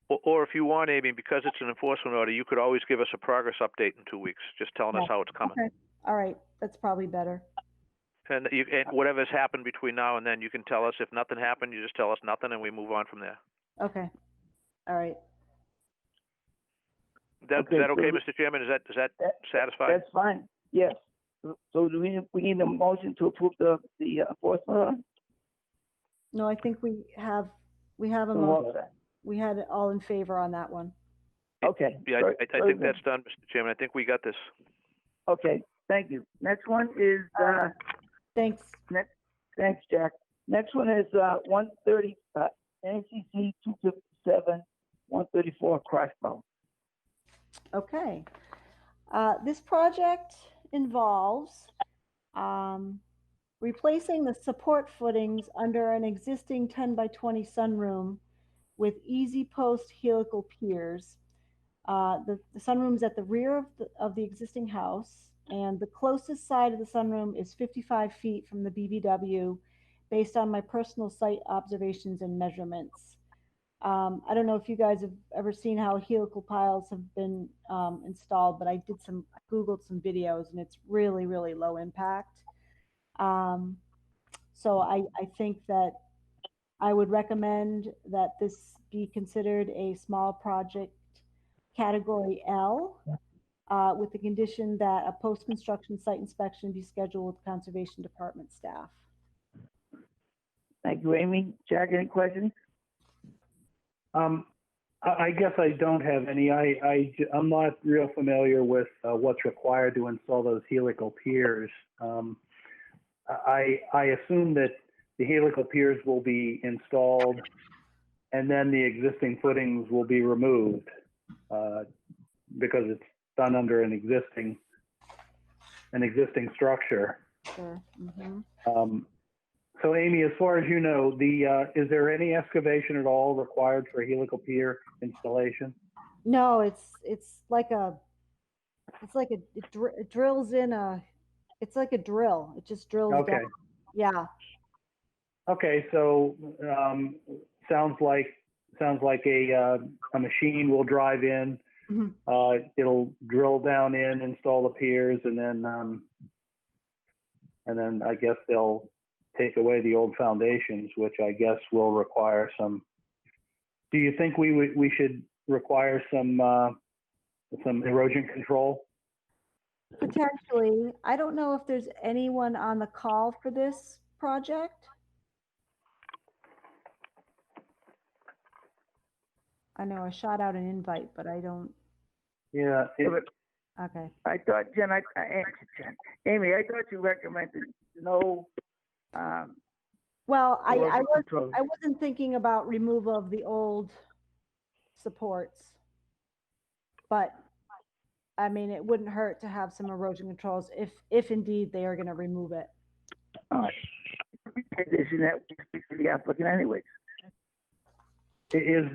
Or if you want, Amy, because it's an enforcement order, you could always give us a progress update in 2 weeks, just telling us how it's coming. Okay. All right. That's probably better. And whatever's happened between now and then, you can tell us. If nothing happened, you just tell us nothing, and we move on from there. Okay. All right. Is that okay, Mr. Chairman? Is that satisfying? That's fine. Yes. So do we need a motion to approve the enforcement order? No, I think we have a So motion. We had it all in favor on that one. Okay. Yeah, I think that's done, Mr. Chairman. I think we got this. Okay. Thank you. Next one is Thanks. thanks, Jack. Next one is 130 NCC 257 134 Crossbow. Okay. This project involves replacing the support footings under an existing 10 by 20 sunroom with easy post helical piers. The sunroom's at the rear of the existing house, and the closest side of the sunroom is 55 feet from the BBW based on my personal site observations and measurements. I don't know if you guys have ever seen how helical piles have been installed, but I Googled some videos, and it's really, really low impact. So I think that I would recommend that this be considered a small project category L, with the condition that a post-construction site inspection be scheduled with Conservation Department staff. Thank you, Amy. Jack, any questions? I guess I don't have any. I'm not real familiar with what's required to install those helical piers. I assume that the helical piers will be installed and then the existing footings will be removed because it's done under an existing structure. Sure. Mm-hmm. So Amy, as far as you know, is there any excavation at all required for a helical pier installation? No, it drills in it's like a drill. It just drills Okay. down. Yeah. Okay, so sounds like a machine will drive in. Mm-hmm. It'll drill down in, install the piers, and then I guess they'll take away the old foundations, which I guess will require some. Do you think we should require some erosion control? Potentially. I don't know if there's anyone on the call for this project. I know I shot out an invite, but I don't. Yeah. Okay. I thought, Jen, Amy, I thought you recommended no Well, erosion control? I wasn't thinking about removal of the old supports, but I mean, it wouldn't hurt to have some erosion controls if indeed they are going to remove it. All right. Condition that we speak to the applicant anyways. Is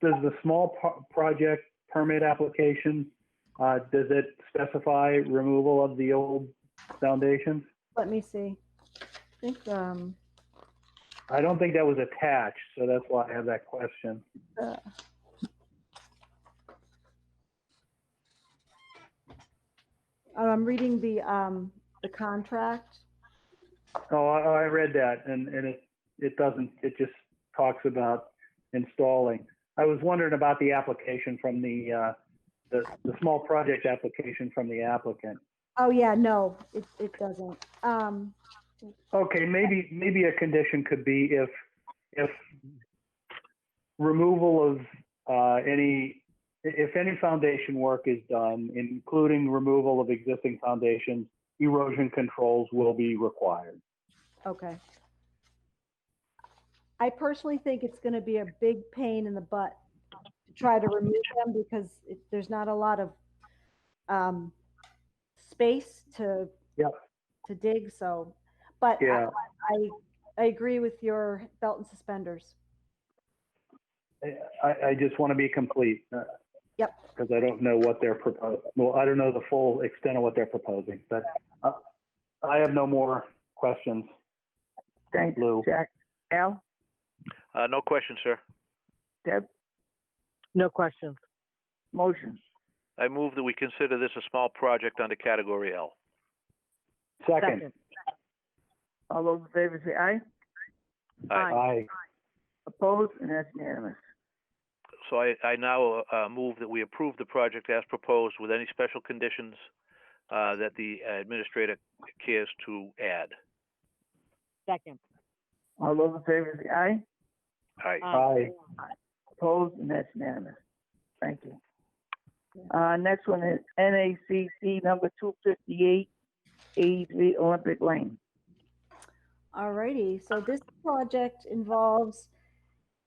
does the small project permit application, does it specify removal of the old foundations? Let me see. I think, I don't think that was attached, so that's why I have that question. I'm reading the contract. Oh, I read that, and it doesn't, it just talks about installing. I was wondering about the application from the small project application from the applicant. Oh, yeah, no, it doesn't. Okay, maybe a condition could be if removal of if any foundation work is done, including removal of existing foundations, erosion controls will be required. Okay. I personally think it's going to be a big pain in the butt to try to remove them because there's not a lot of space to dig. So, but Yeah. I agree with your belt and suspenders. I just want to be complete. Yep. Because I don't know what they're proposing. Well, I don't know the full extent of what they're proposing, but I have no more questions. Thanks, Lou. Jack. Al? No question, sir. Deb? No questions. Motion. I move that we consider this a small project under category L. Second. All those in favor say aye. Aye. Opposed? And that's unanimous. So I now move that we approve the project as proposed with any special conditions that the administrator cares to add. Second. All those in favor say aye. Aye. Aye. Opposed? And that's unanimous. Thank you. Next one is NACC number 258, 83 Olympic Lane. Alrighty, so this project involves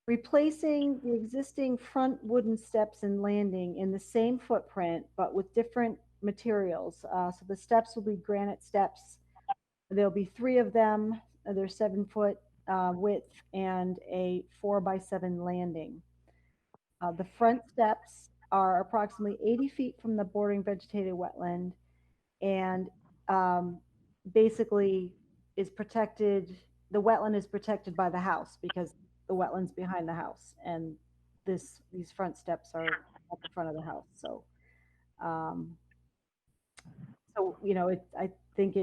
replacing the existing front wooden steps and landing in the same footprint, but with different materials. So the steps will be granite steps. There'll be 3 of them. They're 7-foot width and a 4x7 landing. The front steps are approximately 80 feet from the bordering vegetated wetland and basically is protected. The wetland is protected by the house because the wetland's behind the house, and these front steps are at the front of the house. So, you know, I think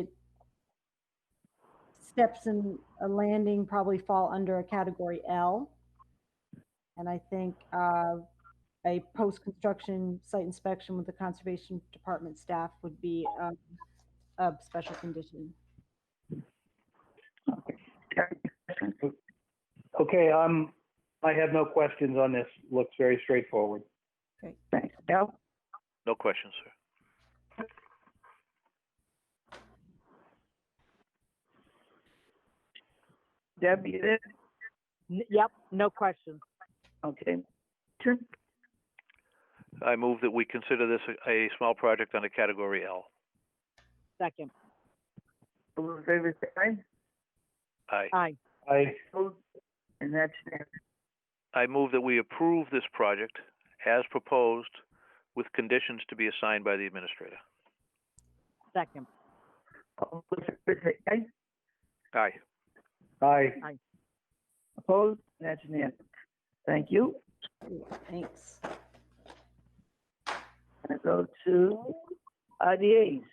steps and a landing probably fall under a category L, and I think a post-construction site inspection with the Conservation Department staff would be a special condition. Okay, I have no questions on this. Looks very straightforward. Okay. Thanks. Al? No questions, sir. Deb, you did? Yep, no questions. Okay. Sure. I move that we consider this a small project under category L. Second. All those in favor say aye. Aye. Aye. Aye. Opposed? And that's unanimous. I move that we approve this project as proposed with conditions to be assigned by the administrator. Second. All those in favor say aye. Aye. Aye. Opposed? That's unanimous. Thank you. Thanks. And go to RDAs.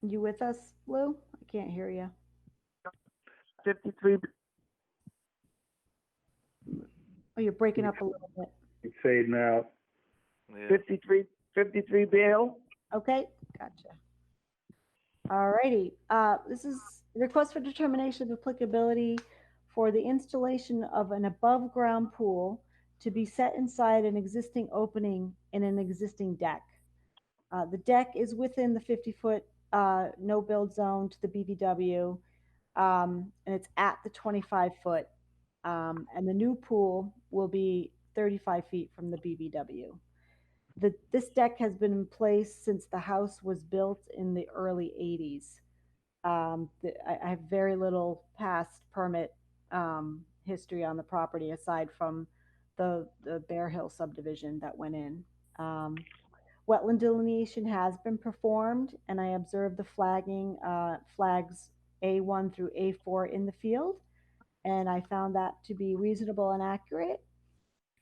You with us, Lou? I can't hear you. 53, Oh, you're breaking up a little bit. It's fading out. Yeah. 53 Bale. Okay, gotcha. All righty. This is a request for determination of applicability for the installation of an above-ground pool to be set inside an existing opening in an existing deck. The deck is within the 50-foot no-build zone to the BVW, and it's at the 25-foot. And the new pool will be 35 feet from the BVW. This deck has been in place since the house was built in the early 80s. I have very little past permit history on the property aside from the Bear Hill subdivision that went in. Wetland delineation has been performed, and I observed the flags A1 through A4 in the field, and I found that to be reasonable and accurate.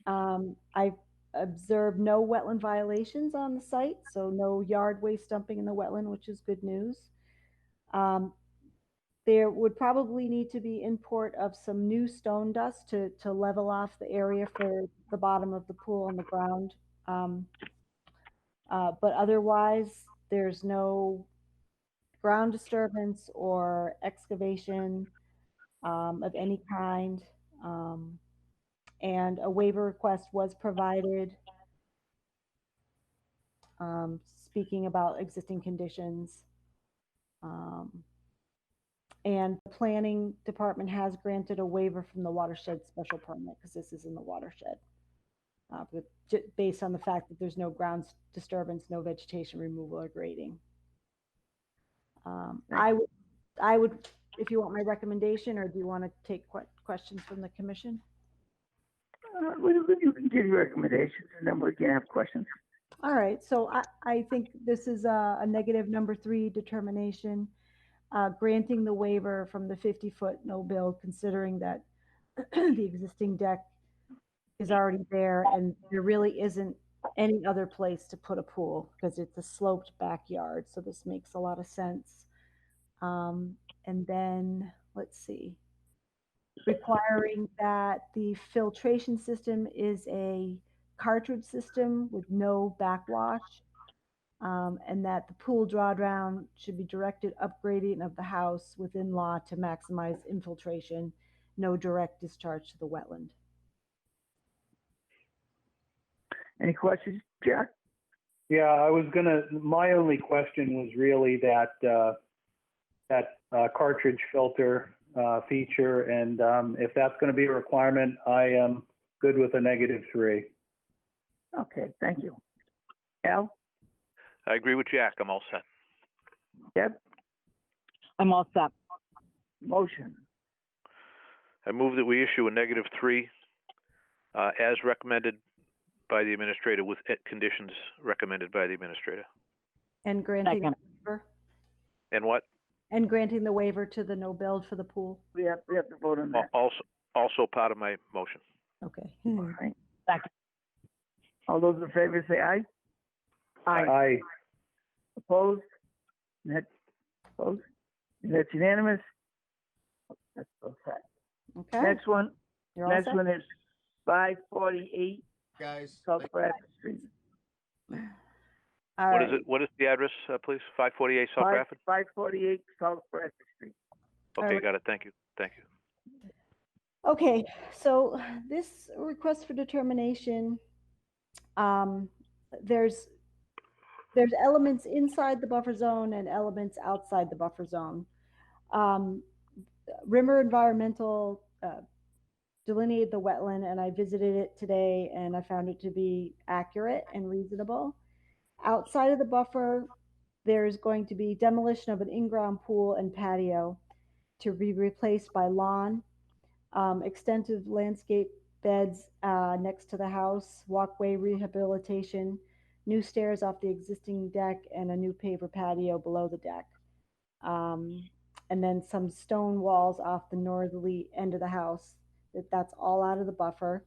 I observed no wetland violations on the site, so no yard waste dumping in the wetland, which is good news. There would probably need to be import of some new stone dust to level off the area for the bottom of the pool and the ground. But otherwise, there's no ground disturbance or excavation of any kind. And a waiver request was provided, speaking about existing conditions. And the planning department has granted a waiver from the watershed special permit because this is in the watershed. Based on the fact that there's no ground disturbance, no vegetation removal or grading. I would, if you want my recommendation, or do you want to take questions from the commission? You can give your recommendations, and then we can have questions. All right, so I think this is a negative number 3 determination, granting the waiver from the 50-foot no build, considering that the existing deck is already there and there really isn't any other place to put a pool because it's a sloped backyard. So this makes a lot of sense. And then let's see, requiring that the filtration system is a cartridge system with no backwash, and that the pool drawdown should be directed upgrading of the house within law to maximize infiltration, no direct discharge to the wetland. Any questions, Jack? Yeah, my only question was really that cartridge filter feature, and if that's going to be a requirement, I am good with a -3. Okay, thank you. Al? I agree with Jack. I'm all set. Deb? I'm all set. Motion. I move that we issue a -3 as recommended by the administrator with conditions recommended by the administrator. And granting the Second. waiver. And what? And granting the waiver to the no build for the pool. We have to vote on that. Also part of my motion. Okay. All right. Second. All those in favor say aye. Aye. Opposed? Opposed? That's unanimous. That's all set. Okay. Next one. You're all Next set? one is 548 Guys. South Bradford Street. All What right. is it? What is the address, please? 548 South Bradford? 548 South Bradford Street. Okay, Alright. got it. Thank you. Thank you. Okay, so this request for determination, there's elements inside the buffer zone and elements outside the buffer zone. Rimmer Environmental delineated the wetland, and I visited it today, and I found it to be accurate and reasonable. Outside of the buffer, there's going to be demolition of an in-ground pool and patio to be replaced by lawn, extensive landscape beds next to the house, walkway rehabilitation, new stairs off the existing deck, and a new paver patio below the deck. And then some stone walls off the northerly end of the house. That's all out of the buffer.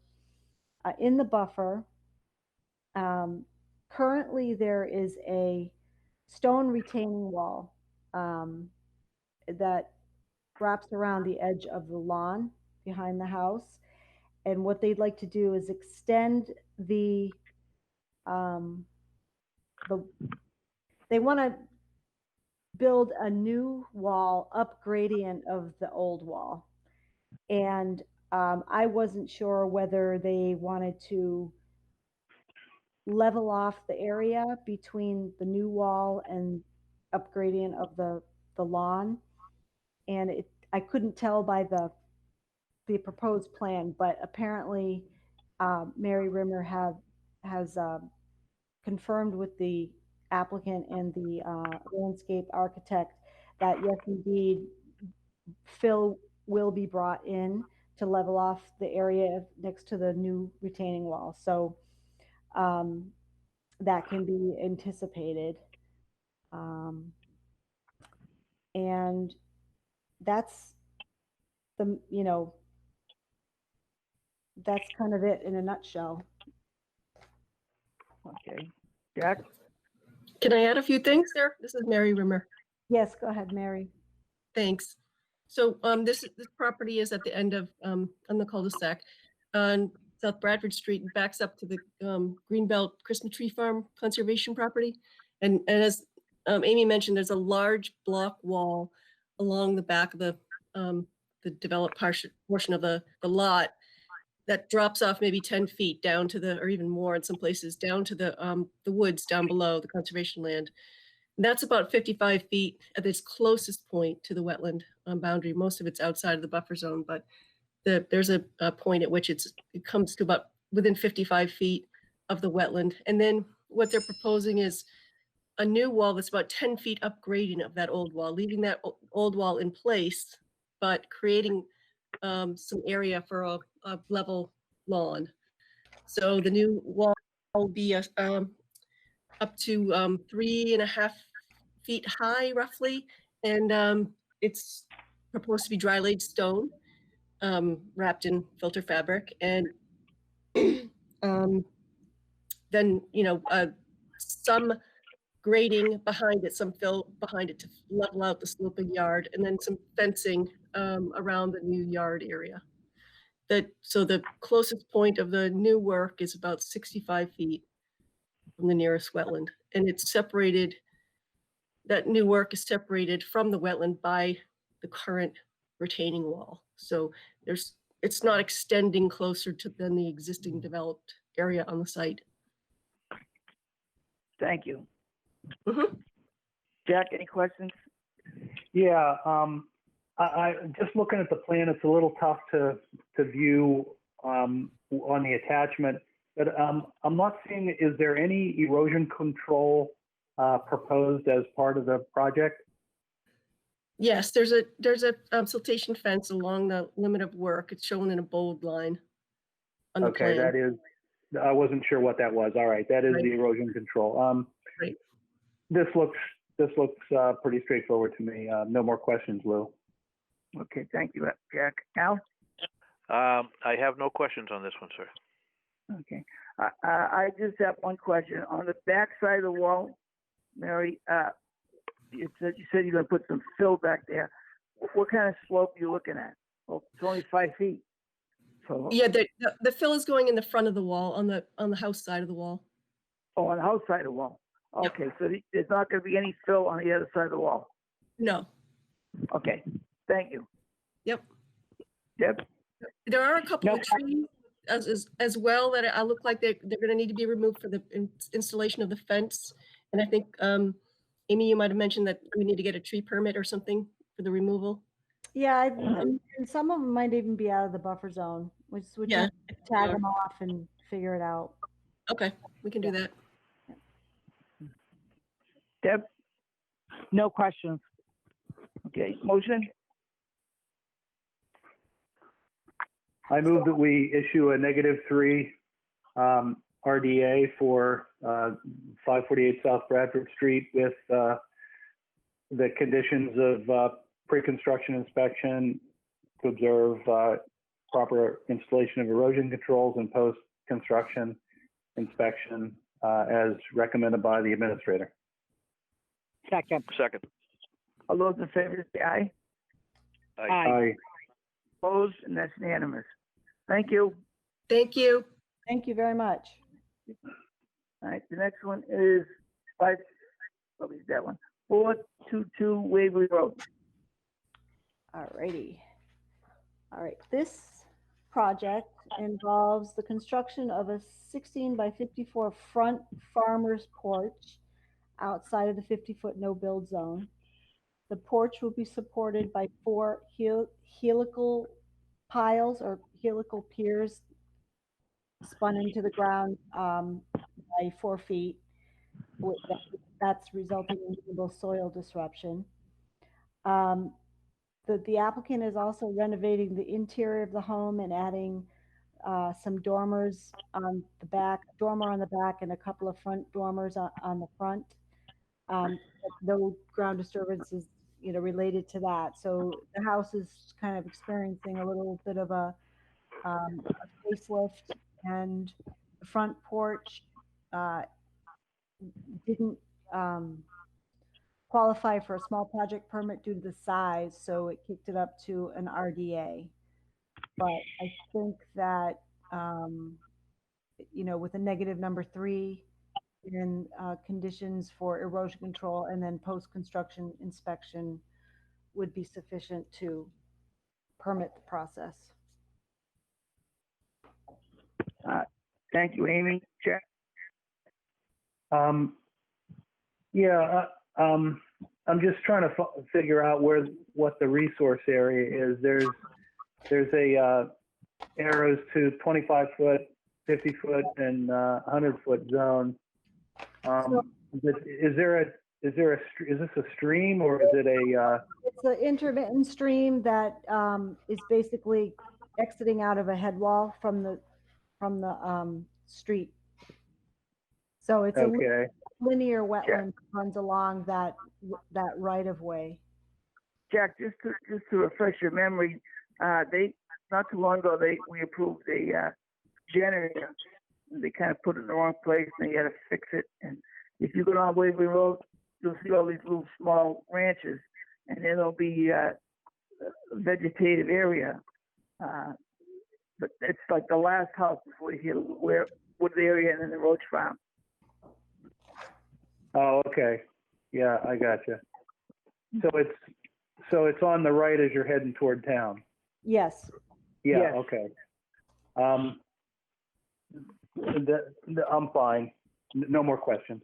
In the buffer, currently there is a stone retaining wall that wraps around the edge of the lawn behind the house. And what they'd like to do is extend they want to build a new wall up gradient of the old wall. And I wasn't sure whether they wanted to level off the area between the new wall and upgrading of the lawn. And I couldn't tell by the proposed plan, but apparently Mary Rimmer has confirmed with the applicant and the landscape architect that yes, indeed, fill will be brought in to level off the area next to the new retaining wall. So that can be anticipated. And that's that's kind of it in a nutshell. Okay. Jack? Can I add a few things there? This is Mary Rimmer. Yes, go ahead, Mary. Thanks. So this property is at the end of on the cul-de-sac on South Bradford Street, and backs up to the Greenbelt Christmas Tree Farm conservation property. And as Amy mentioned, there's a large block wall along the back of the developed portion of the lot that drops off maybe 10 feet down to the, or even more in some places, down to the woods down below the conservation land. And that's about 55 feet at its closest point to the wetland boundary. Most of it's outside of the buffer zone, but there's a point at which it comes to about within 55 feet of the wetland. And then what they're proposing is a new wall that's about 10 feet upgrading of that old wall, leaving that old wall in place, but creating some area for a level lawn. So the new wall will be up to 3.5 feet high, roughly, and it's proposed to be dry laid stone, wrapped in filter fabric, and then some grading behind it, some fill behind it to level out the sloping yard, and then some fencing around the new yard area. So the closest point of the new work is about 65 feet from the nearest wetland, and it's separated. That new work is separated from the wetland by the current retaining wall. So it's not extending closer than the existing developed area on the site. Thank you. Mm-hmm. Jack, any questions? Yeah, I just looking at the plan, it's a little tough to view on the attachment, but I'm not seeing, is there any erosion control proposed as part of the project? Yes, there's a siltation fence along the limit of work. It's shown in a bold line on the plan. Okay, that is, I wasn't sure what that was. All right, that is Right. the erosion control. Right. This looks pretty straightforward to me. No more questions, Lou. Okay, thank you, Jack. Al? I have no questions on this one, sir. Okay. I just have one question. On the back side of the wall, Mary, you said you're going to put some fill back there. What kind of slope are you looking at? Well, it's only 5 feet. So, Yeah, the fill is going in the front of the wall on the house side of the wall. oh, on the house side of the wall. Yep. Okay, so there's not going to be any fill on the other side of the wall. No. Okay, thank you. Yep. Yep. There are a couple of trees as well that I look like they're going to need to be removed for the installation of the fence. And I think, Amy, you might have mentioned that we need to get a tree permit or something for the removal. Yeah, and some of them might even be out of the buffer zone, which Yeah. tag them off and figure it out. Okay, we can do that. Deb? No questions. Okay, motion? I move that we issue a -3 RDA for 548 South Bradford Street with the conditions of pre-construction inspection to observe proper installation of erosion controls and post-construction inspection as recommended by the administrator. Second. Second. All those in favor say aye. Aye. Opposed, and that's unanimous. Thank you. Thank you. Thank you very much. All right, the next one is what is that one? 422 Waverly Road. All righty. All right, this project involves the construction of a 16 by 54 front farmer's porch outside of the 50-foot no-build zone. The porch will be supported by 4 helical piles or helical piers spun into the ground by 4 feet. That's resulting in minimal soil disruption. The applicant is also renovating the interior of the home and adding some dormers on the back, dormer on the back, and a couple of front dormers on the front. No ground disturbance is, related to that. So the house is kind of experiencing a little bit of a facelift, and the front porch didn't qualify for a small project permit due to the size, so it kicked it up to an RDA. But I think that, with a negative number 3 in conditions for erosion control and then post-construction inspection would be sufficient to permit the process. Thank you, Amy. Jack? Yeah, I'm just trying to figure out what the resource area is. There's a arrows to 25-foot, 50-foot, and 100-foot zone. Is this a stream, or is it a? It's an intermittent stream that is basically exiting out of a head wall from the street. So it's Okay. a linear wetland that runs along that right of way. Jack, just to refresh your memory, they not too long ago we approved a generator. They kind of put it in the wrong place, and they had to fix it. And if you go down Waverly Road, you'll see all these little small ranches, and then there'll be a vegetative area. But it's like the last house before you hit Wood area and then the Roach Farm. Oh, okay. Yeah, I gotcha. So it's on the right as you're heading toward town. Yes. Yeah. Yes. Okay. I'm fine. No more questions.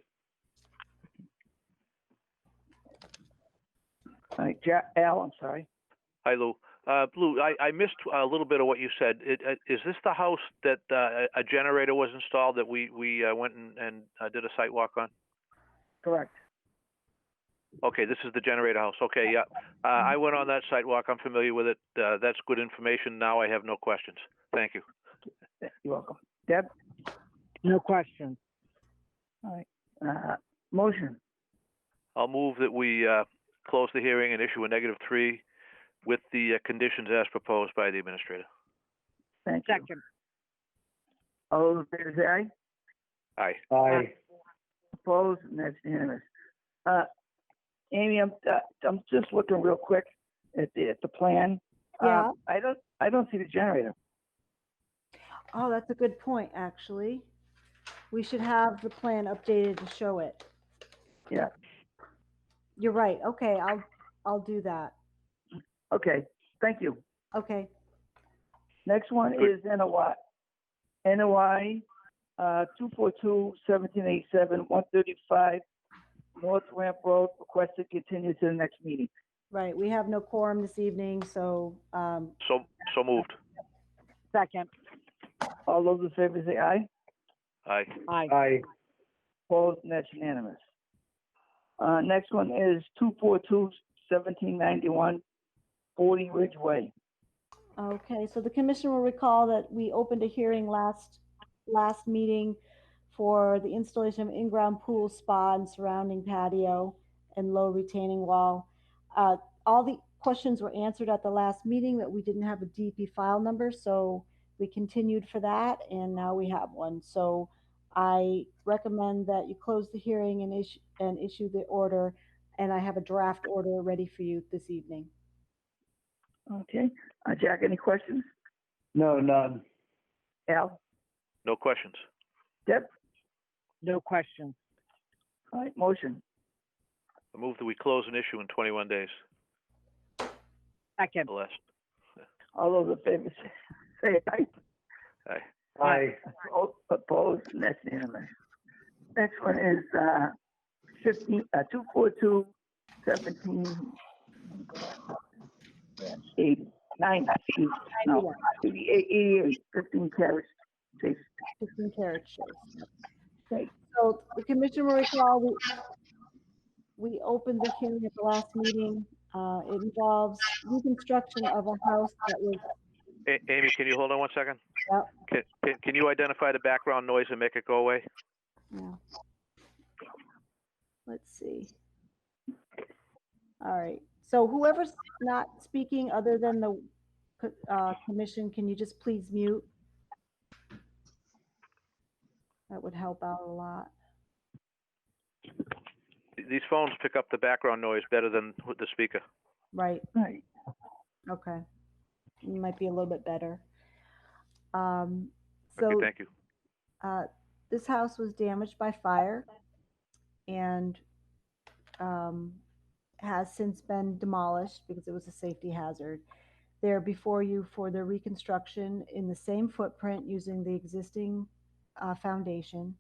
All right, Al, I'm sorry. Hi, Lou. Lou, I missed a little bit of what you said. Is this the house that a generator was installed that we went and did a site walk on? Correct. Okay, this is the generator house. Okay, yeah. I went on that site walk. I'm familiar with it. That's good information. Now I have no questions. Thank you. You're welcome. Deb? No questions. All right. Motion. I'll move that we close the hearing and issue a -3 with the conditions as proposed by the administrator. Thank you. Second. All those in favor say aye. Aye. Aye. Opposed? And that's unanimous. Amy, I'm just looking real quick at the plan. Yeah. I don't see the generator. Oh, that's a good point, actually. We should have the plan updated to show it. Yeah. You're right. Okay, I'll do that. Okay. Thank you. Okay. Next one is NOI. NOI 242-1787, 135 North Ramp Road, requested continue to the next meeting. Right. We have no quorum this evening, so. So moved. Second. All those in favor say aye. Aye. Aye. Aye. Opposed? And that's unanimous. Next one is 242-1791, 40 Ridgeway. Okay, so the commission will recall that we opened a hearing last meeting for the installation of in-ground pool, spa, and surrounding patio and low retaining wall. All the questions were answered at the last meeting, that we didn't have a DP file number, so we continued for that, and now we have one. So I recommend that you close the hearing and issue the order, and I have a draft order ready for you this evening. Okay. Jack, any questions? No, none. Al? No questions. Deb? No questions. All right, motion. I move that we close an issue in 21 days Second. or less. All those in favor say aye. Aye. Opposed, and that's unanimous. Next one is 242 17 88 15 carriage chase. 15 carriage chase. Okay. So the commission will recall we opened the hearing at the last meeting. It involves reconstruction of a house that was. Amy, can you hold on one second? Yep. Can you identify the background noise and make it go away? Yeah. Let's see. All right. So whoever's not speaking other than the commission, can you just please mute? That would help out a lot. These phones pick up the background noise better than the speaker. Right. Right. Okay. It might be a little bit better. Okay, So thank you. this house was damaged by fire and has since been demolished because it was a safety hazard. They're before you for the reconstruction in the same footprint using the existing foundation,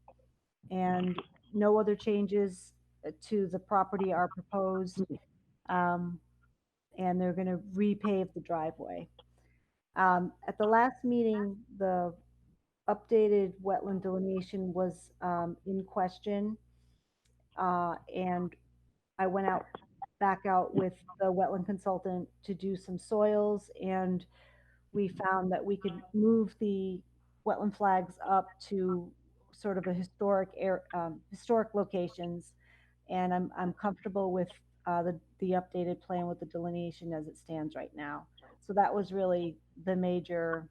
and no other changes to the property are proposed, and they're going to repave the driveway. At the last meeting, the updated wetland delineation was in question, and I went back out with the wetland consultant to do some soils, and we found that we could move the wetland flags up to sort of a historic locations, and I'm comfortable with the updated plan with the delineation as it stands right now. So that was really the major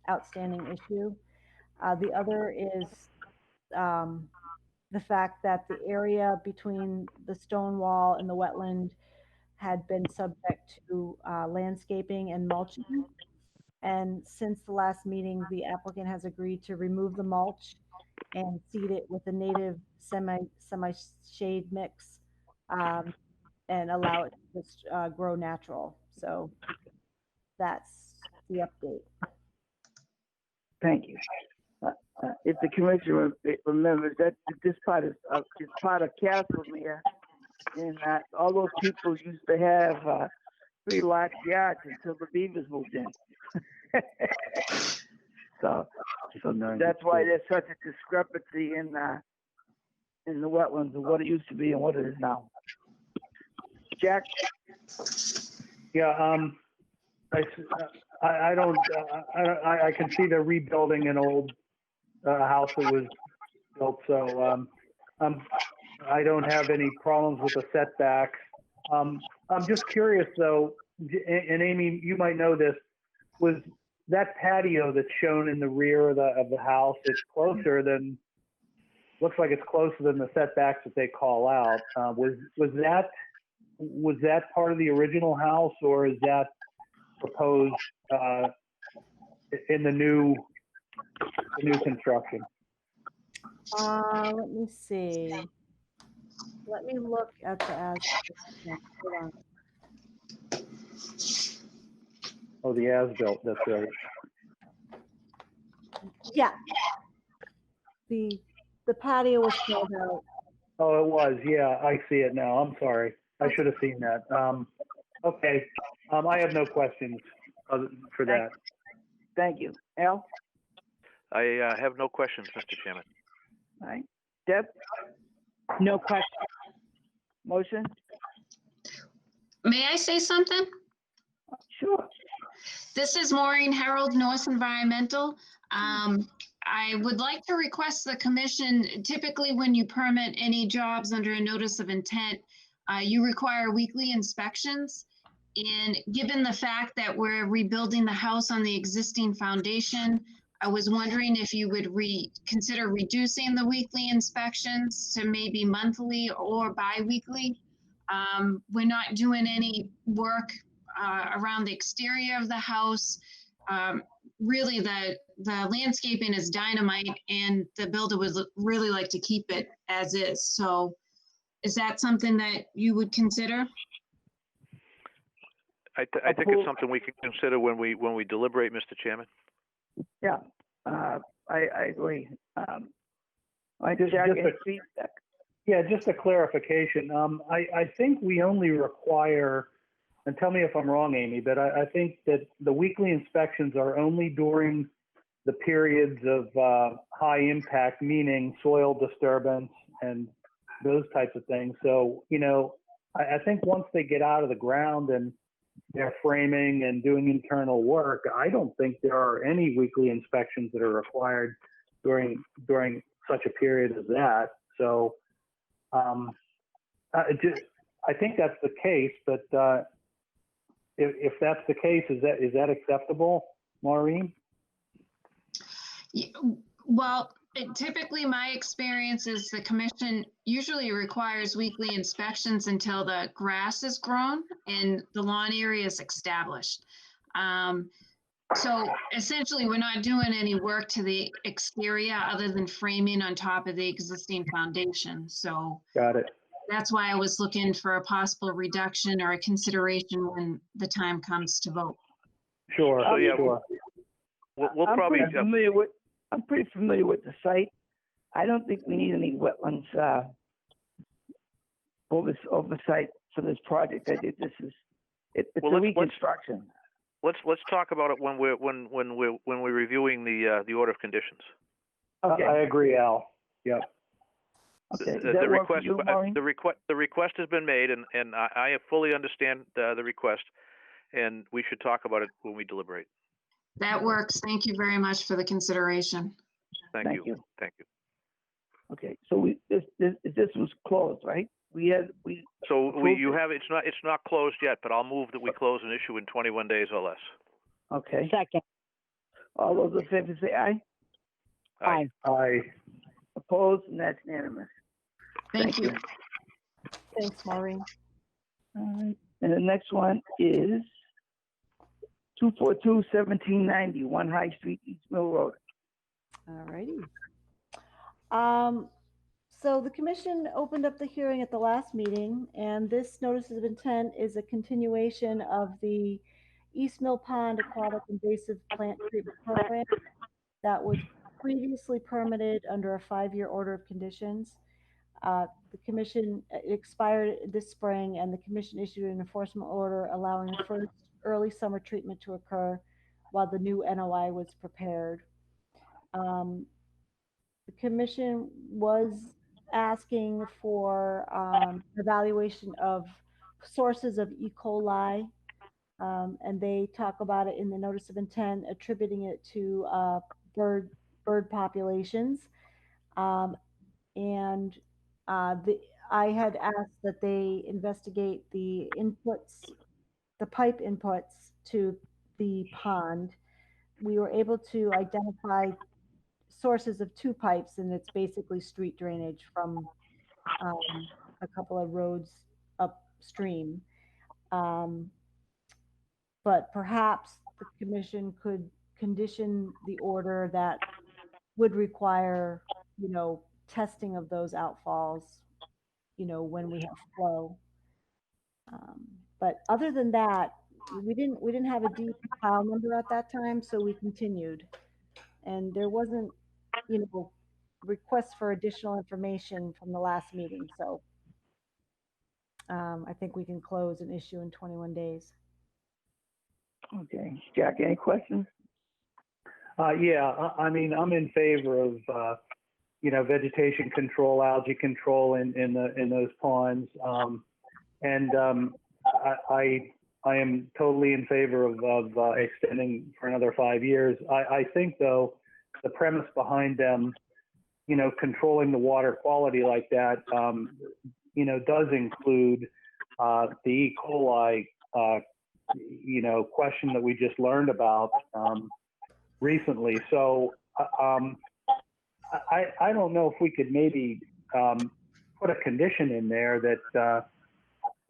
outstanding issue. The other is the fact that the area between the stone wall and the wetland had been subject to landscaping and mulching. And since the last meeting, the applicant has agreed to remove the mulch and seed it with a native semi-shade mix, and allow it to just grow natural. So that's the update. Thank you. If the commission remembers that this part is part of Castlemere, and all those people used to have 3 large yards until the beavers moved in. so that's why there's such a discrepancy in the wetlands of what it used to be and what it is now. Jack? Yeah, I can see they're rebuilding an old house that was built, so I don't have any problems with the setbacks. I'm just curious though, and Amy, you might know this, was that patio that's shown in the rear of the house, it's closer than, looks like it's closer than the setbacks that they call out. Was that part of the original house, or is that proposed in the new construction? Let me see. Let me look at the as-built. Hold on. Oh, the as-built, that's right. Yeah. The patio was filled out. Oh, it was, yeah, I see it now. I'm sorry. I should have seen that. Okay, I have no questions for that. Thank you. Al? I have no questions, Mr. Chairman. All right. Deb? No question. Motion? May I say something? Sure. This is Maureen Harold, North Environmental. I would like to request the commission, typically when you permit any jobs under a notice of intent, you require weekly inspections. And given the fact that we're rebuilding the house on the existing foundation, I was wondering if you would consider reducing the weekly inspections to maybe monthly or bi-weekly. We're not doing any work around the exterior of the house. Really, the landscaping is dynamite, and the builder would really like to keep it as is. So is that something that you would consider? I think it's something we can consider when we deliberate, Mr. Chairman. Yeah, I agree. I just Just get a- feedback. Yeah, just a clarification. I think we only require, and tell me if I'm wrong, Amy, but I think that the weekly inspections are only during the periods of high impact, meaning soil disturbance and those types of things. So, I think once they get out of the ground and they're framing and doing internal work, I don't think there are any weekly inspections that are required during such a period as that. So, I think that's the case, but if that's the case, is that acceptable, Maureen? Well, typically my experience is the commission usually requires weekly inspections until the grass is grown and the lawn area is established. So essentially, we're not doing any work to the exterior other than framing on top of the existing foundation. So Got it. that's why I was looking for a possible reduction or a consideration when the time comes to vote. Sure. So, yeah, sure. We'll probably, I'm pretty familiar with the site. I don't think we need any wetlands oversight for this project. I think it's Well, a let's- reconstruction. let's talk about it when we're reviewing the order of conditions. Okay. I agree, Al. Yep. Okay. Does The that work for request, you, Maureen? the request has been made, and I fully understand the request, and we should talk about it when we deliberate. That works. Thank you very much for the consideration. Thank Thank you. you. Thank you. Okay. So this was closed, right? So approved you it? have, it's not closed yet, but I'll move that we close an issue in 21 days or less. Okay. Second. All those in favor say aye. Aye. Aye. Opposed, and that's unanimous. Thank you. Thanks, Maureen. All right. And the next one is 242-1790, 1 High Street, East Mill Road. All righty. So the commission opened up the hearing at the last meeting, and this notice of intent is a continuation of the East Mill Pond Aquatic Invasive Plant Treatment Program that was previously permitted under a 5-year order of conditions. The commission expired this spring, and the commission issued an enforcement order allowing the first early summer treatment to occur while the new NOI was prepared. The commission was asking for evaluation of sources of E. coli, and they talk about it in the notice of intent, attributing it to bird populations. I had asked that they investigate the inputs, the pipe inputs to the pond. We were able to identify sources of 2 pipes, and it's basically street drainage from a couple of roads upstream. But perhaps the commission could condition the order that would require, testing of those outfalls, when we have flow. But other than that, we didn't have a deep file number at that time, so we continued. And there wasn't, requests for additional information from the last meeting. So I think we can close an issue in 21 days. Okay. Jack, any questions? Yeah, I mean, I'm in favor of, vegetation control, algae control in those ponds. I am totally in favor of extending for another 5 years. I think, though, the premise behind them, controlling the water quality like that, does include the E. coli, question that we just learned about recently. So I don't know if we could maybe put a condition in there that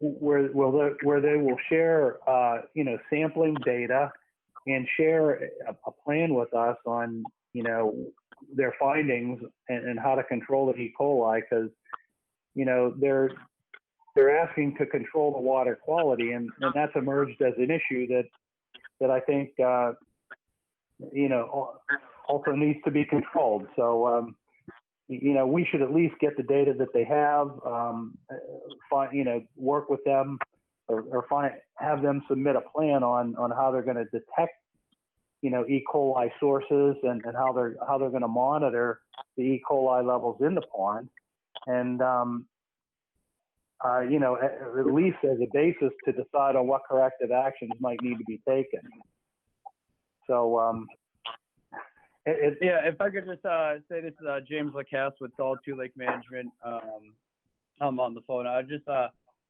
where they will share, sampling data and share a plan with us on, their findings and how to control the E. coli, because, they're asking to control the water quality, and that's emerged as an issue that I think, also needs to be controlled. So, we should at least get the data that they have, work with them or have them submit a plan on how they're going to detect, E. coli sources and how they're going to monitor the E. coli levels in the pond. And, at least as a basis to decide on what corrective actions might need to be taken. So, yeah, if I could just say this is James Lacasse with Solitude Lake Management. I'm on the phone.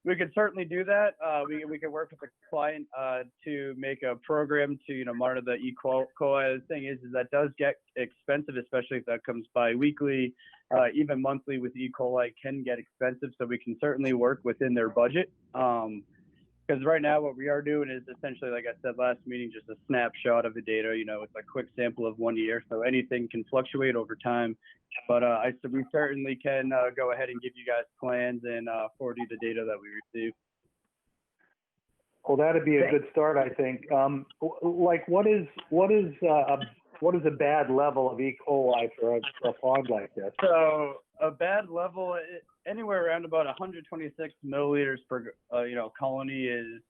We could certainly do that. We could work with the client to make a program to monitor the E. coli. The thing is that does get expensive, especially if that comes bi-weekly, even monthly with E. coli can get expensive. So we can certainly work within their budget. Because right now what we are doing is essentially, like I said last meeting, just a snapshot of the data. It's a quick sample of 1 year, so anything can fluctuate over time. But we certainly can go ahead and give you guys plans and forward you the data that we receive. Well, that'd be a good start, I think. What is a bad level of E. coli for a pond like this? So a bad level, anywhere around about 126 milliliters per colony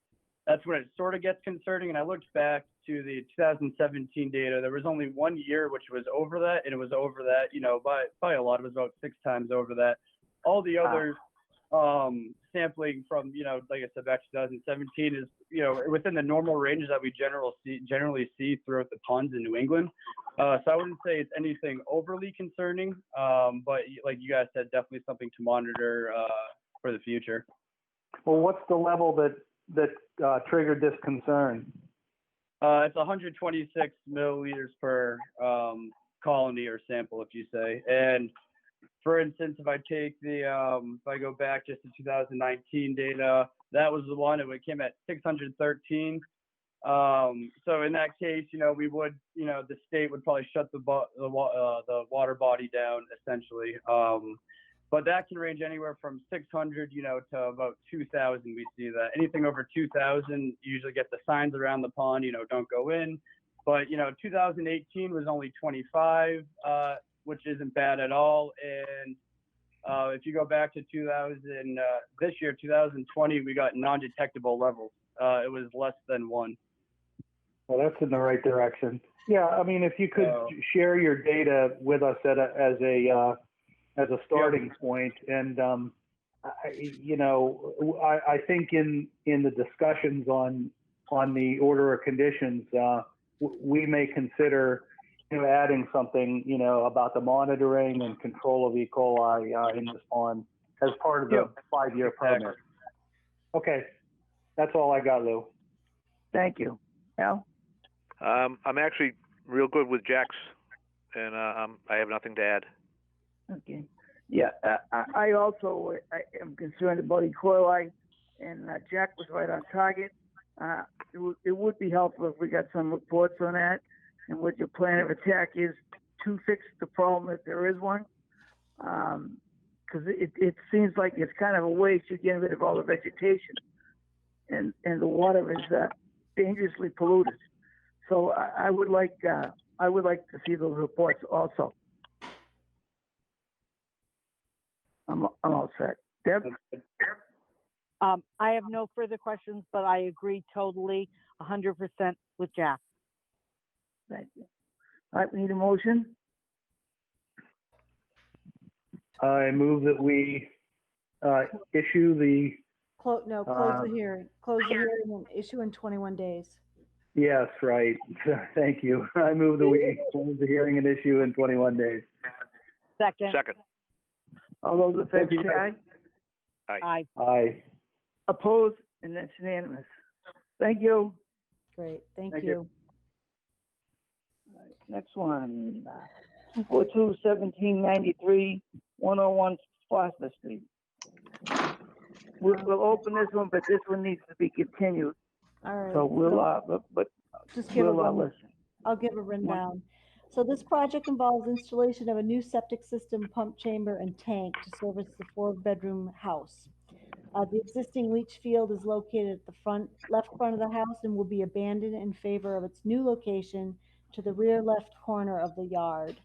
that's when it sort of gets concerning. And I looked back to the 2017 data. There was only 1 year which was over that, and it was over that by a lot. It was about 6 times over that. All the others sampling from like I said back to 2017 is within the normal ranges that we generally see throughout the ponds in New England. So I wouldn't say it's anything overly concerning, but like you guys said, definitely something to monitor for the future. Well, what's the level that triggered this concern? It's 126 milliliters per colony or sample, if you say. And for instance, if I take if I go back just to 2019 data, that was the one that came at 613. So in that case, we would, the state would probably shut the water body down essentially. But that can range anywhere from 600, to about 2,000. We see that anything over 2,000 usually get the signs around the pond, don't go in. But 2018 was only 25, which isn't bad at all. And if you go back to this year, 2020, we got non-detectable levels. It was less than 1. Well, that's in the right direction. Yeah, I mean, if you could share your data with us as a starting point, and I think in the discussions on the order of conditions, we may consider adding something about the monitoring and control of E. coli in this pond as part of the 5-year permit. Okay, that's all I got, Lou. Thank you. Al? I'm actually real good with Jack's, and I have nothing to add. Okay. Yeah, I also am concerned about E. coli, and Jack was right on target. It would be helpful if we got some reports on that and what your plan of attack is to fix the problem if there is one. Because it seems like it's kind of a waste to get rid of all the vegetation, and the water is dangerously polluted. So I would like to see those reports also. I'm all set. Deb? I have no further questions, but I agree totally 100% with Jack. Thank you. All right, we need a motion. I move that we issue the. Close the hearing. Close the hearing and issue in 21 days. Yes, right. Thank you. I move that we close the hearing and issue in 21 days. Second. All those in favor say aye. Aye. Aye. Opposed, and that's unanimous. Thank you. Great, thank Thank you. you. All right, next one, 242-1793, 101 Foster Street. We'll open this one, but this one needs to be continued. All right. So we'll, but just give a listen. I'll give a rundown. So this project involves installation of a new septic system, pump chamber, and tank to service the 4-bedroom house. The existing leach field is located at the left front of the house and will be abandoned in favor of its new location to the rear left corner of the yard.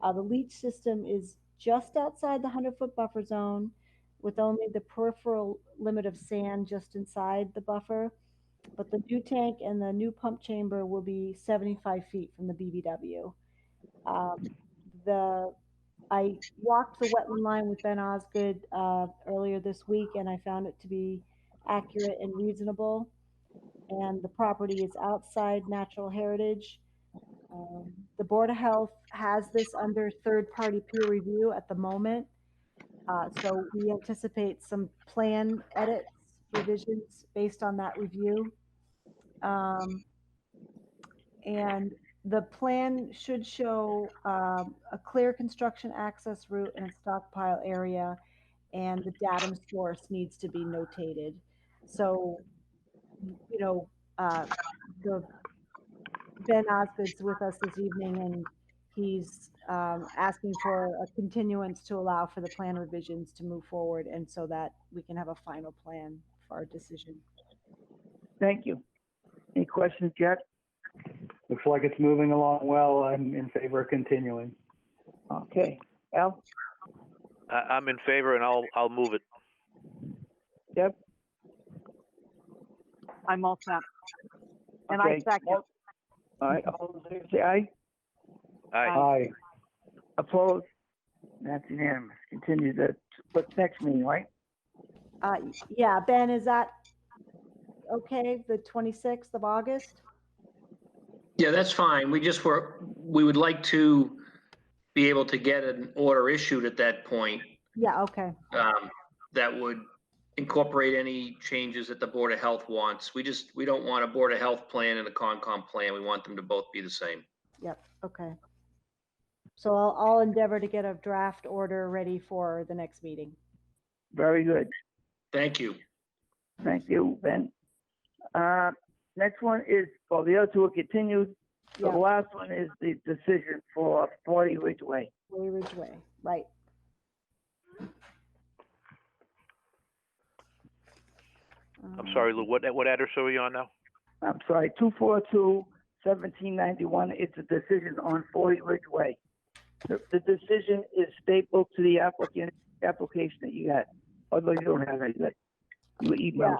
The leach system is just outside the 100-foot buffer zone with only the peripheral limit of sand just inside the buffer. But the new tank and the new pump chamber will be 75 feet from the BBW. I walked the wetland line with Ben Osgood earlier this week, and I found it to be accurate and reasonable. And the property is outside natural heritage. The Board of Health has this under third-party peer review at the moment. So we anticipate some plan edits, revisions based on that review. And the plan should show a clear construction access route and a stockpile area, and the datum source needs to be notated. So, you know, Ben Osgood's with us this evening, and he's asking for a continuance to allow for the plan revisions to move forward, and so that we can have a final plan for our decision. Thank you. Any questions, Jack? Looks like it's moving along well. I'm in favor of continuing. Okay. Al? I'm in favor, and I'll move it. Deb? I'm all set. And Okay. I second. All right, all those in favor say aye. Aye. Aye. Opposed? That's unanimous. Continue the, what's next meeting, right? Yeah, Ben, is that okay, the 26th of August? Yeah, that's fine. We would like to be able to get an order issued at that point, Yeah, okay. that would incorporate any changes that the Board of Health wants. We don't want a Board of Health plan and a Concom plan. We want them to both be the same. Yep, okay. So I'll endeavor to get a draft order ready for the next meeting. Very good. Thank you. Thank you, Ben. Next one is, well, the other two are continued. The Yeah, last one is the decision for 40 Ridgeway. Way Ridgeway, right. I'm sorry, Lou, what address are we on now? I'm sorry, 242 1791. It's a decision on 40 Ridgeway. The decision is stapled to the application that you got. Although you don't have it yet. You emailed. Yeah,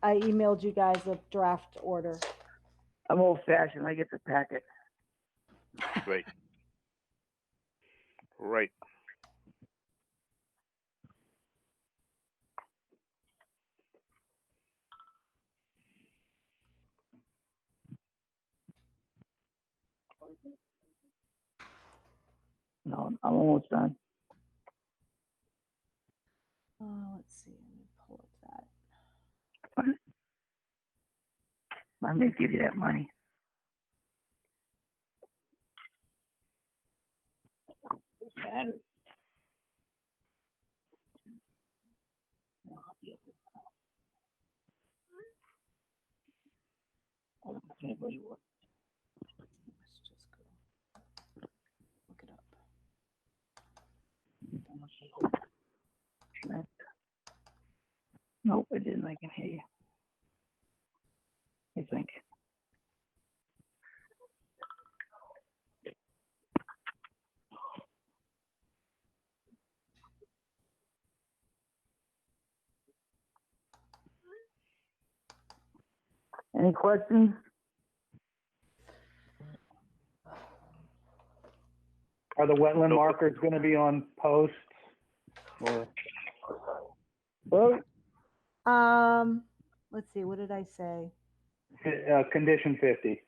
I emailed you guys a draft order. I'm old fashioned. I get the packet. Right. Right. No, I'm almost done. Let's see, let me pull up that. I may give you that money. Let's just go look it up. Nope, it didn't. I can hear you. I think. Any questions? Are the wetland markers going to be on posts? Or Well, Let's see, what did I say? condition 50?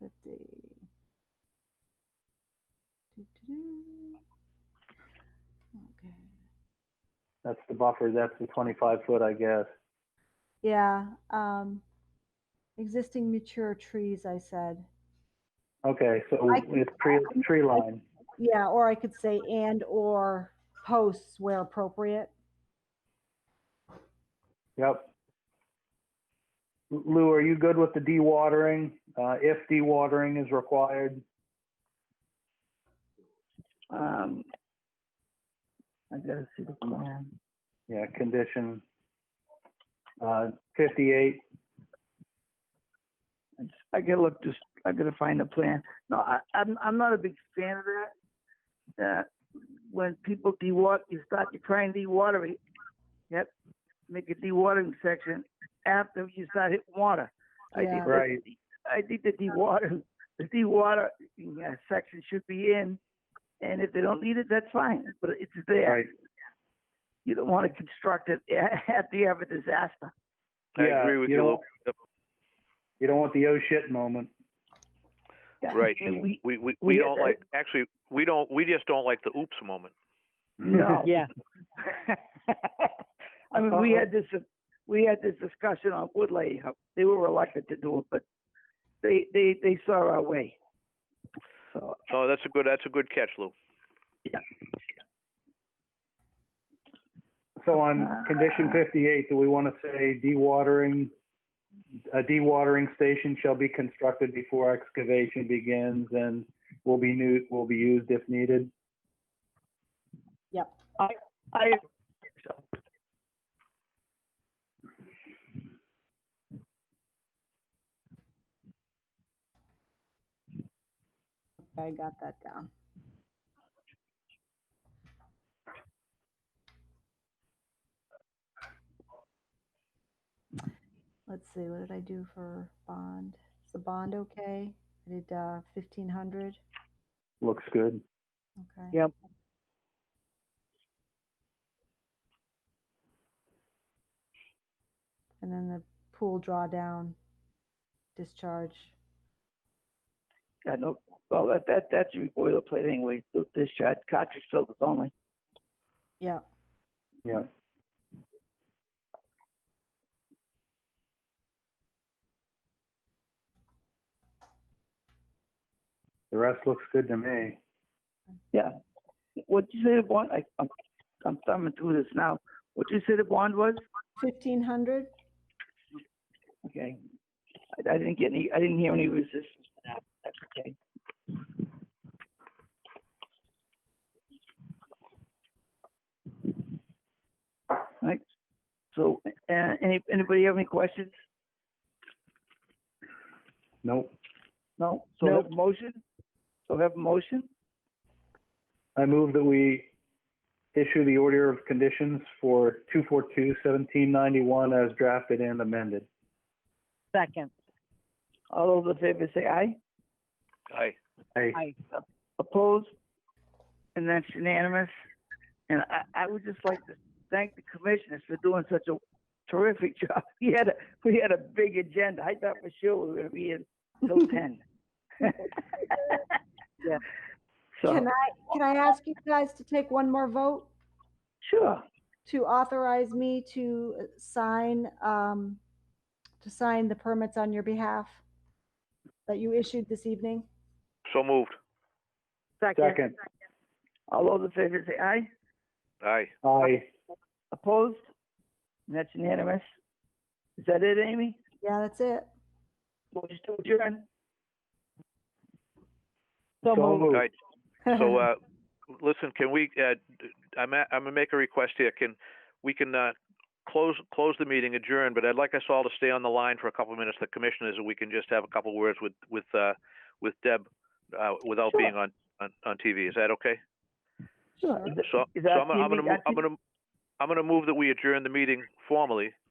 50. Doo-doo-doo. Okay. That's the buffer. That's the 25 foot, I guess. Yeah, existing mature trees, I said. Okay, so I can- it's tree line. Yeah, or I could say and or posts where appropriate. Yep. Lou, are you good with the dewatering? If dewatering is required? I gotta see the plan. Yeah, condition 58. I gotta look, just I gotta find the plan. No, I'm not a big fan of that. When people dewater, you try and dewater it. Yep, make a dewatering section after you start hitting water. Yeah. I think the dewatering section should be in, and if they don't need it, that's fine. But it's there. Right. You don't want to construct it after you have a disaster. I Yeah, agree with you, Lou. Yep. You don't want the oh shit moment. Yeah, Right. and We we don't had like, actually, we just don't like the oops moment. No. Yeah. I mean, we had this discussion on Woodley. They were reluctant to do it, but they saw our way. So So that's a good catch, Lou. yeah. So on condition 58, do we want to say a dewatering station shall be constructed before excavation begins and will be used if needed? Yep. I so. I got that down. Let's see, what did I do for bond? Is the bond okay? I did 1,500. Looks good. Okay. Yep. And then the pool drawdown discharge. Yeah, no. Well, that's your boilerplate anyway. Discharge cartridge filters only. Yeah. Yeah. The rest looks good to me. Yeah. What you say the bond? I'm thumbing through this now. What you say the bond was? 1,500. Okay. I didn't get any. I didn't hear any resistance to that. That's okay. Right. So, anybody have any questions? Nope. No. So Nope. have a motion. So have a motion. I move that we issue the order of conditions for 242-1791 as drafted and amended. Second. All those in favor say aye. Aye. Aye. Opposed? And that's unanimous. And I would just like to thank the commissioners for doing such a terrific job. We had a big agenda. I thought for sure we were going to be here till 10. Yeah. So, Can I ask you guys to take one more vote sure. to authorize me to sign the permits on your behalf that you issued this evening? So moved. Second. All those in favor say aye. Aye. Aye. Opposed? And that's unanimous. Is that it, Amy? Yeah, that's it. Motion to adjourn. So So moved. moved. Right. So, listen, can we, I'm gonna make a request here. We can close the meeting, adjourn, but I'd like us all to stay on the line for a couple of minutes, the commissioners, and we can just have a couple words with Deb, without Sure. being on TV. Is that okay? Sure. Sure. So Is that I'm TV? gonna move that we adjourn the meeting formally,